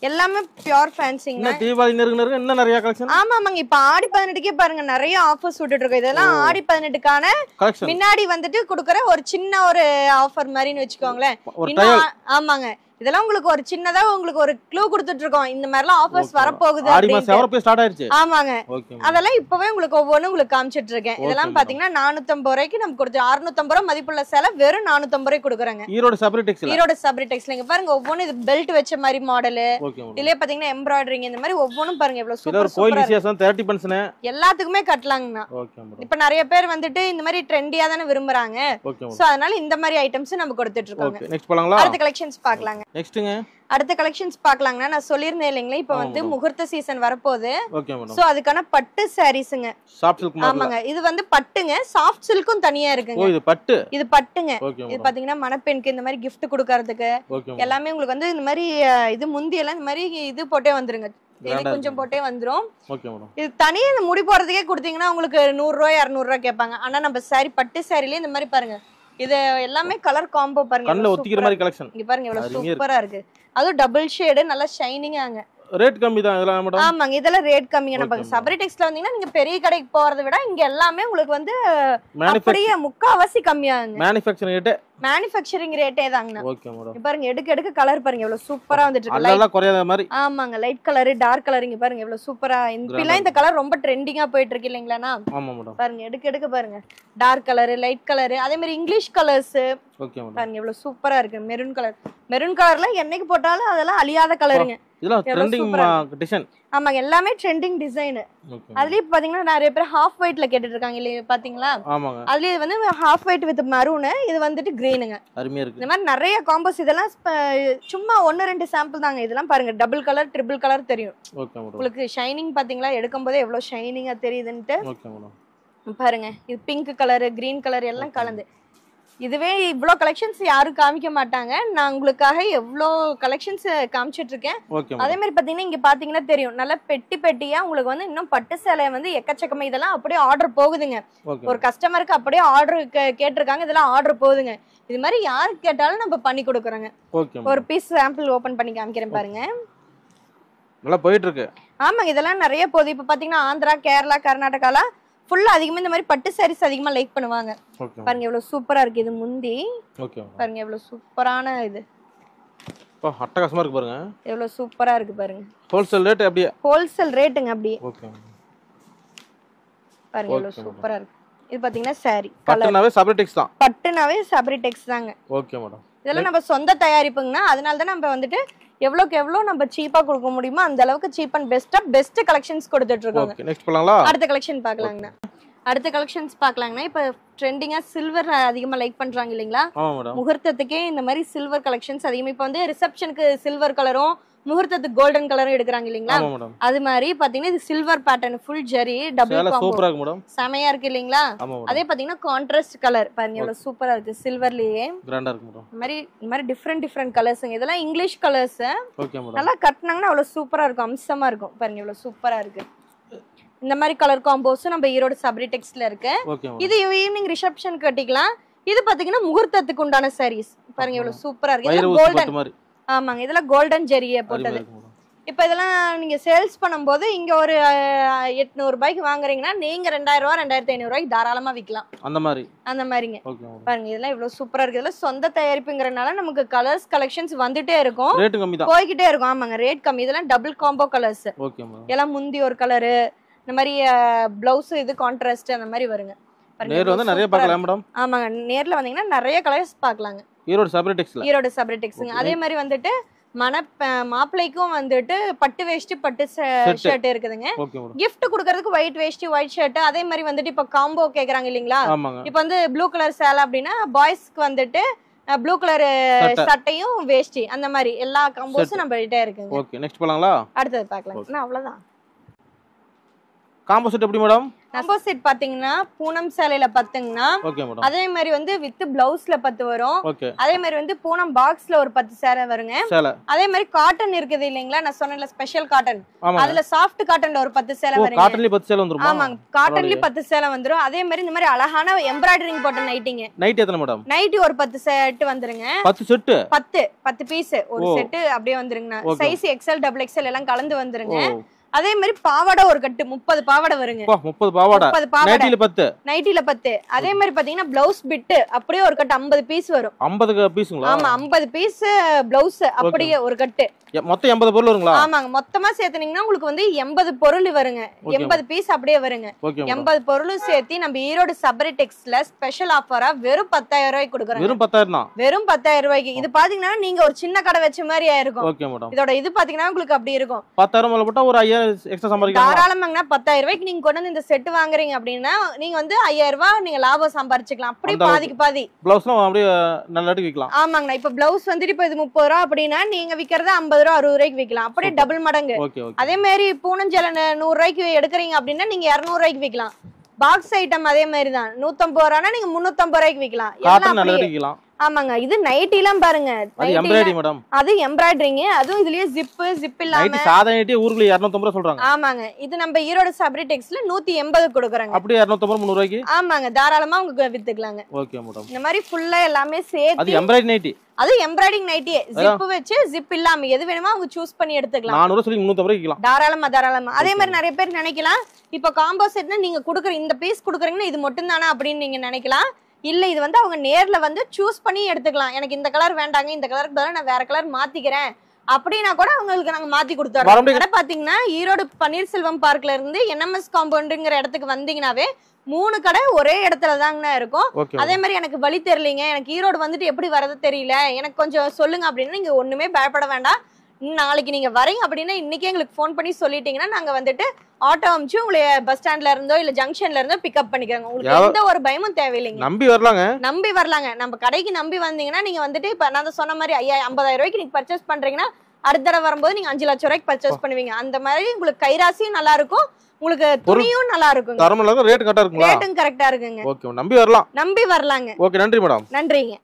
எல்லாமே பியூர் ஃபேன்சிங்க. இன்ன தீபாவளி நெருங்க இன்னும் நிறைய கலெக்ஷன். ஆமாங்க இப்ப ஆடி 18க்கே பாருங்க நிறைய ஆஃபர்ஸ் விட்டுட்டு இருக்கோம். இதெல்லாம் ஆடி 18க்கான முன்னாடி வந்துட்டு குடுக்குற ஒரு சின்ன ஒரு ஆஃபர் மாதிரின்னு வெச்சுக்கோங்களேன். ஆமாங்க இதெல்லாம் உங்களுக்கு ஒரு சின்னதா உங்களுக்கு ஒரு க்ளூ கொடுத்துட்டு இருக்கோம். இந்த மாதிரி எல்லாம் ஆஃபர்ஸ் வரப்போகுது. ஆடி மாசம் வரப்போ ஸ்டார்ட் ஆயிருச்சு. ஆமாங்க அதெல்லாம் இப்பவே உங்களுக்கு ஒவ்வொன்னு உங்களுக்கு காமிச்சிட்டு இருக்கேன். இதெல்லாம் பாத்தீங்கன்னா 450 ரூபாய்க்கு நம்ம கொடுத்து 650 ரூபாய் மதிப்புள்ள சேலை வெறும் 450 ரூபாய்க்கு கொடுக்குறாங்க. ஈரோடு சபரிடெக்ஸ்ல. ஈரோடு சபரிடெக்ஸ்ல இங்க பாருங்க ஒவ்வொன்னு இது பெல்ட் வச்ச மாதிரி மாடல். இதுலயே பாத்தீங்கன்னா எம்ப்ராய்டரிங் இந்த மாதிரி ஒவ்வொன்னும் பாருங்க எவ்வளவு சூப்பரா. கோயில் விசேஷம் 30% எல்லாத்துக்குமே கட்டலாங்கண்ணா. இப்ப நிறைய பேர் வந்துட்டு இந்த மாதிரி ட்ரெண்டியா தானே விரும்புறாங்க. சோ அதனால இந்த மாதிரி ஐட்டம்ஸ் நம்ம கொடுத்துட்டு இருக்கோம். நெக்ஸ்ட் போலாங்களா? அடுத்த கலெக்ஷன்ஸ் பார்க்கலாங்க. நெக்ஸ்ட்ங்க அடுத்த கலெக்ஷன்ஸ் பார்க்கலாம்னா நான் சொல்லிருந்தேன் இல்லைங்களா இப்ப வந்து முகூர்த்த சீசன் வரப்போகுது. சோ அதுக்கான பட்டு சாரீஸ்ங்க. Soft silk model. ஆமாங்க இது வந்து பட்டுங்க. சாஃப்ட் சில்க்கும் தனியா இருக்குங்க. இது பட்டு. இது பட்டுங்க. இது பாத்தீங்கன்னா மணப்பெண்ணுக்கு இந்த மாதிரி gift கொடுக்கிறதுக்கு எல்லாமே உங்களுக்கு வந்து இந்த மாதிரி இது முந்தி எல்லாம் இந்த மாதிரி இது போட்டே வந்துருங்க. இது கொஞ்சம் போட்டே வந்துரும். இது தனியா இந்த முடி போடுறதுக்கே கொடுத்தீங்கன்னா உங்களுக்கு 100 ரூபாய் 200 ரூபாய் கேட்பாங்க. ஆனா நம்ம சாரி பட்டு சாரிலே இந்த மாதிரி பாருங்க இது எல்லாமே கலர் காம்போ பாருங்க. கண்ணல ஒத்திக்கிற மாதிரி கலெக்ஷன். இங்க பாருங்க எவ்வளவு சூப்பரா இருக்கு. அது டபுள் ஷேட் நல்ல ஷைனிங்காங்க. ரேட் கம்மி தான் இதெல்லாம் மேடம். ஆமாங்க இதெல்லாம் ரேட் கம்மிங்க. நம்ம சபரிடெக்ஸ்ல வந்தீங்கன்னா நீங்க பெரிய கடைக்கு போறதை விட இங்க எல்லாமே உங்களுக்கு வந்து அப்படியே முக்காவாசி கம்மியாங்க. மேனுஃபேக்சரிங் ரேட்டே தாங்க. Okay madam. பாருங்க எடுக்க கலர் பாருங்க எவ்வளவு சூப்பரா வந்துட்டு இருக்கு. அதெல்லாம் குறையாத மாதிரி. ஆமாங்க லைட் கலர் டார்க் கலர் இங்க பாருங்க எவ்வளவு சூப்பரா. இந்த கலர் ரொம்ப ட்ரெண்டிங்கா போயிட்டு இருக்கு இல்லீங்களானா? ஆமா மேடம். பாருங்க எடுக்க பாருங்க டார்க் கலர் லைட் கலர் அதே மாதிரி இங்கிலீஷ் கலர்ஸ். Okay madam. பாருங்க எவ்வளவு சூப்பரா இருக்கு. மெரூன் கலர்ல என்னைக்கு போட்டாலும் அதெல்லாம் அழியாத கலருங்க. இதெல்லாம் ட்ரெண்டிங் டிசைன். ஆமாங்க எல்லாமே ட்ரெண்டிங் டிசைன். அதுலயே பாத்தீங்கன்னா நிறைய பேர் ஹாஃப் ஒயிட்ல கேட்டுட்டு இருக்காங்க இல்லையா பாத்தீங்களா? ஆமாங்க அதுலயே வந்து ஹாஃப் ஒயிட் வித் மரூன் இது வந்துட்டு கிரீனுங்க. அருமையா இருக்கு. இந்த மாதிரி நிறைய காம்போஸ் இதெல்லாம் சும்மா 1-2 சாம்பிள் தாங்க. இதெல்லாம் பாருங்க டபுள் கலர் ட்ரிபிள் கலர் தெரியும். உங்களுக்கு ஷைனிங் பாத்தீங்களா எடுக்கும்போதே எவ்வளவு ஷைனிங்கா தெரியுதுன்ட்டு. பாருங்க இது பிங்க் கலர் கிரீன் கலர் எல்லாம் கலந்து. இதுவே இவ்ளோ கலெக்ஷன்ஸ் யாரும் காமிக்க மாட்டாங்க. நான் உங்களுக்காக எவ்ளோ கலெக்ஷன்ஸ் காமிச்சிட்டு இருக்கேன். அதே மாதிரி பாத்தீங்கன்னா இங்க பாத்தீங்கன்னா தெரியும் நல்ல பெட்டியா உங்களுக்கு வந்து இன்னும் பட்டு சேலை வந்து எக்கச்சக்கமா இதெல்லாம் அப்படியே ஆர்டர் போகுதுங்க. ஒரு கஸ்டமருக்கு அப்படியே ஆர்டர் கேட்டிருக்காங்க. இதெல்லாம் ஆர்டர் போகுதுங்க. இது மாதிரி யாருக்கு கேட்டாலும் நம்ம பண்ணி கொடுக்குறோங்க. ஒரு பீஸ் சாம்பிள் ஓபன் பண்ணி காமிக்கிறேன் பாருங்க. நல்லா போயிட்டு இருக்கு. ஆமாங்க இதெல்லாம் நிறைய போகுது. இப்ப பாத்தீங்கன்னா ஆந்திரா கேரளா கர்நாடகால ஃபுல்லா அதிகமா இந்த மாதிரி பட்டு சாரீஸ் அதிகமா லைக் பண்ணுவாங்க. பாருங்க எவ்வளவு சூப்பரா இருக்கு. இது முந்தி பாருங்க எவ்வளவு சூப்பரான இது. அட்டகாசமா இருக்கு பாருங்க. எவ்வளவு சூப்பரா இருக்கு பாருங்க. ஹோல்சேல் ரேட் அப்படியே. ஹோல்சேல் ரேட்டுங்க அப்படியே. பாருங்க எவ்வளவு சூப்பரா இருக்கு. இது பாத்தீங்கன்னா சாரி பட்டுனாவே சபரிடெக்ஸ் தான். பட்டுனாவே சபரிடெக்ஸ் தாங்க. Okay madam. இதெல்லாம் நம்ம சொந்த தயாரிப்புங்கனா அதனால தான் நம்ம வந்துட்டு எவ்வளவுக்கு எவ்வளவு நம்ம சீப்பா கொடுக்க முடியுமோ அந்த அளவுக்கு சீப் அண்ட் பெஸ்ட் கலெக்ஷன்ஸ் கொடுத்துட்டு இருக்கோம். ஓகே நெக்ஸ்ட் போலாங்களா? அடுத்த கலெக்ஷன் பார்க்கலாம்ங்க. அடுத்த கலெக்ஷன்ஸ் பார்க்கலாங்கன்னா இப்போ ட்ரெண்டிங்கா சில்வர் அதிகமா லைக் பண்றாங்க இல்லைங்களா? ஆமா மேடம். முகூர்த்தத்துக்கே இந்த மாதிரி சில்வர் கலெக்ஷன்ஸ் அதிகமா இப்போ வந்து ரிசப்ஷனுக்கு சில்வர் கலரும் முகூர்த்தத்துக்கு கோல்டன் கலரும் எடுக்கிறாங்க இல்லைங்களா? ஆமா மேடம். அது மாதிரி பாத்தீங்கன்னா இது silver pattern full zari double combo சூப்பரா இருக்கு மேடம். செமையா இருக்கு இல்லைங்களா? அதே பாத்தீங்கன்னா கான்ட்ராஸ்ட் கலர் பாருங்க எவ்வளவு சூப்பரா இருக்கு சில்வர்லயே கிராண்டா இருக்கு மேடம். இந்த மாதிரி டிஃபரெண்ட் கலர்ஸ்ங்க இதெல்லாம் இங்கிலீஷ் கலர்ஸ். Okay madam. நல்லா கட்டினாங்கன்னா அவ்வளவு சூப்பரா இருக்கும் அம்சமா இருக்கும் பாருங்க எவ்வளவு சூப்பரா இருக்கு. இந்த மாதிரி கலர் காம்போஸும் நம்ம ஈரோடு சபரி டெக்ஸ்ல இருக்கு. இது ஈவினிங் ரிசப்ஷன் கட்டிக்கலாம். இது பாத்தீங்கன்னா முகூர்த்தத்துக்கு உண்டான சாரீஸ் பாருங்க எவ்வளவு சூப்பரா இருக்கு. இது கோல்டன். ஆமாங்க இதெல்லாம் கோல்டன் ஜெரியை போட்டது. இப்போ இதெல்லாம் நீங்க சேல்ஸ் பண்ணும்போது இங்க ஒரு 800 ரூபாய்க்கு வாங்குறீங்கன்னா நீங்க 2000 ரூபாய் 2500 ரூபாய்க்கு தாராளமா விற்கலாம். அந்த மாதிரிங்க பாருங்க இதெல்லாம் இவ்வளவு சூப்பரா இருக்கு. இதெல்லாம் சொந்த தயாரிப்புங்கிறனால நமக்கு கலர்ஸ் கலெக்ஷன்ஸ் வந்துட்டே இருக்கும், ரேட் கம்மி தான் போய்கிட்டே இருக்கும். ஆமாங்க ரேட் கம்மி. இதெல்லாம் டபுள் காம்போ கலர்ஸ். எல்லாம் முந்தி ஒரு கலரு இந்த மாதிரி பிளவுஸ் இது கான்ட்ராஸ்ட் அந்த மாதிரி வருங்க. நேர்ல வந்து நிறைய பார்க்கலாம் மேடம். ஆமாங்க நேர்ல வந்தீங்கன்னா நிறைய கலர்ஸ் பார்க்கலாங்க. ஈரோடு சபரி டெக்ஸ்ல அதே மாதிரி வந்துட்டு மாப்பிள்ளைக்கும் வந்துட்டு பட்டு வேஷ்டி பட்டு ஷர்ட் இருக்குதுங்க. கிஃப்ட் குடுக்கறதுக்கு ஒயிட் வேஷ்டி ஒயிட் ஷர்ட். அதே மாதிரி வந்துட்டு இப்ப காம்போ கேக்குறாங்க இல்லீங்களா? இப்ப வந்து ப்ளூ கலர் சேலை அப்படின்னா பாய்ஸ்க்கு வந்துட்டு ப்ளூ கலர் சட்டையும் வேஷ்டி அந்த மாதிரி எல்லா காம்போஸும் நம்ம கிட்ட இருக்குங்க. ஓகே நெக்ஸ்ட் போலாங்களா? அடுத்து பார்க்கலாம். அவ்வளவுதான். காம்போ செட் எப்படி மேடம்? காம்போ செட் பாத்தீங்கன்னா பூனம் சேலையில 10ங்கனா. Okay madam. அதே மாதிரி வந்து வித் பிளவுஸ்ல 10 வரும். அதே மாதிரி வந்து பூனம் பாக்ஸ்ல ஒரு 10 சேலை வருங்க. அதே மாதிரி காட்டன் இருக்குது இல்லீங்களா? நான் சொன்னேன்ல ஸ்பெஷல் காட்டன். அதுல சாஃப்ட் காட்டன்ல ஒரு 10 சேலை வருங்க. காட்டன்ல 10 சேலை வந்துருமா? ஆமாங்க காட்டன்ல 10 சேலை வந்துரும். அதே மாதிரி இந்த மாதிரி அழகான எம்ப்ராய்டரிங் போட்ட நைட்டிங்க. நைட்டி எத்தனை மேடம்? நைட்டி ஒரு 10 செட் வந்துருங்க. 10 செட்? 10 பீஸ் ஒரு செட் அப்படியே வந்துருங்க. சைஸ் XL டபுள் XL எல்லாம் கலந்து வந்துருங்க. அதே மாதிரி பாவாடை ஒரு கட்டு 30 பாவாடை வருங்க. 30 பாவாடை. நைட்டில 10. அதே மாதிரி பாத்தீங்கன்னா பிளவுஸ் பிட் அப்படியே ஒரு கட்டு 50 பீஸ் வரும். 50 பீஸ்ங்களா? ஆமா 50 பீஸ் பிளவுஸ் அப்படியே ஒரு கட்டு. மொத்தம் 80 பொருள் வருங்களா? ஆமாங்க மொத்தமா சேர்த்தனீங்கன்னா உங்களுக்கு வந்து 80 பொருள் வருங்க. 80 பீஸ் அப்படியே வருங்க. 80 பொருளும் சேர்த்து நம்ம ஈரோடு சபரி டெக்ஸ்ல ஸ்பெஷல் ஆஃபரா வெறும் 10000 ரூபாய்க்கு கொடுக்குறோம். வெறும் 10000 தான். வெறும் 10000 ரூபாய்க்கு. இது பாத்தீங்கன்னா நீங்க ஒரு சின்ன கடை வச்ச மாதிரி ஆயிருக்கும். Okay madam. இதோட இது பாத்தீங்கன்னா உங்களுக்கு அப்படி இருக்கும். 10000 மேல போட்டா ஒரு 5000 எக்ஸ்ட்ரா சம்பாதிக்கலாம். தாராளமாங்கனா 10000 ரூபாய்க்கு நீங்க கொண்டு வந்து இந்த செட் வாங்குறீங்க அப்படின்னா நீங்க வந்து 5000 ரூபாய் நீங்க லாபம் சம்பாதிச்சுக்கலாம். அப்படி பாதிக்கு பாதி. பிளவுஸ்னா அப்படியே நல்ல விக்கலாம். ஆமாங்கண்ணா இப்ப பிளவுஸ் வந்துட்டு இப்ப இது 30 ரூபாய் அப்படின்னா நீங்க விக்கிறது 50 ரூபாய் 60 ரூபாய்க்கு விக்கலாம். அப்படியே டபுள் மடங்கு. அதே மாதிரி பூனஞ்சல 100 ரூபாய்க்கு எடுக்கிறீங்க அப்படின்னா நீங்க 200 ரூபாய்க்கு விக்கலாம். பாக்ஸ் ஐட்டம் அதே மாதிரி தான் 150 ரூபாய்னா நீங்க 350 ரூபாய்க்கு விக்கலாம். எல்லாம் ஆமாங்க. இது நைட்டி எல்லாம் பாருங்க. அது எம்ப்ராய்டரி மேடம். அது எம்ப்ராய்டரிங். அதுவும் இதுலயே ஜிப் இல்லாம நைட்டி சாதா நைட்டி ஊருக்குள்ள 250 ரூபாய் சொல்றாங்க. ஆமாங்க. இது நம்ம ஈரோடு சபரி டெக்ஸ்ல 180 கொடுக்கறாங்க. அப்படியே 250 300 ரூபாய்க்கு. ஆமாங்க தாராளமா உங்களுக்கு வித்துக்கலாங்க. Okay madam. இந்த மாதிரி ஃபுல்லா எல்லாமே சேர்த்து. அது எம்ப்ராய்டரி நைட்டி. அது எம்ப்ராய்டரிங் நைட்டி. ஜிப் வச்சு ஜிப் இல்லாம எது வேணுமோ அவங்க சூஸ் பண்ணி எடுத்துக்கலாம். 400 சொல்லி 350 ரூபாய்க்கு விக்கலாம். தாராளமா. அதே மாதிரி நிறைய பேர் நினைக்கலாம் இப்ப காம்போ செட்னா நீங்க குடுக்குற இந்த பீஸ் குடுக்குறீங்கன்னா இது மட்டும் தானா அப்படின்னு நீங்க நினைக்கலாம். இல்ல இது வந்து அவங்க நேர்ல வந்து சூஸ் பண்ணி எடுத்துக்கலாம். எனக்கு இந்த கலர் வேண்டாங்க இந்த கலருக்கு பதிலா நான் வேற கலர் மாத்திக்கிறேன் அப்படின்னா கூட அவங்களுக்கு நாங்க மாத்தி கொடுத்துறோம். கடை பாத்தீங்கன்னா ஈரோடு பன்னீர்செல்வம் பார்க்ல இருந்து NMS காம்பவுண்டுங்கிற இடத்துக்கு வந்தீங்கன்னாவே 3 கடை ஒரே இடத்துல தாங்கண்ணா இருக்கும். அதே மாதிரி எனக்கு வழி தெரியலீங்க எனக்கு ஈரோடு வந்துட்டு எப்படி வரது தெரியல எனக்கு கொஞ்சம் சொல்லுங்க அப்படின்னா நீங்க ஒண்ணுமே பயப்பட வேண்டாம். நாளைக்கு நீங்க வரீங்க அப்படின்னா இன்னைக்கே எங்களுக்கு ஃபோன் பண்ணி சொல்லிட்டீங்கன்னா நாங்க வந்துட்டு ஆட்டோ அனுப்பிச்சு உங்களை பஸ் ஸ்டாண்ட்ல இருந்தோ இல்ல ஜங்ஷன்ல இருந்தோ பிக்கப் பண்ணிக்கிறோம். உங்களுக்கு எந்த ஒரு பயமும் தேவையில்லைங்க. நம்பி வரலாங்க. நம்ம கடைக்கு நம்பி வந்தீங்கன்னா நீங்க வந்துட்டு இப்ப நான் சொன்ன மாதிரி 50000 ரூபாய்க்கு நீங்க பர்ச்சேஸ் பண்றீங்கன்னா அடுத்த தடவை வரும்போது நீங்க 5 லட்சம் ரூபாய்க்கு பர்ச்சேஸ் பண்ணுவீங்க. அந்த மாதிரி உங்களுக்கு கைராசியும் நல்லா இருக்கும் உங்களுக்கு துணியும் நல்லா இருக்கும். ரேட்டும் கரெக்டா இருக்குங்க. ஓகே நம்பி வரலாங்க. ஓகே நன்றி மேடம். நன்றிங்க.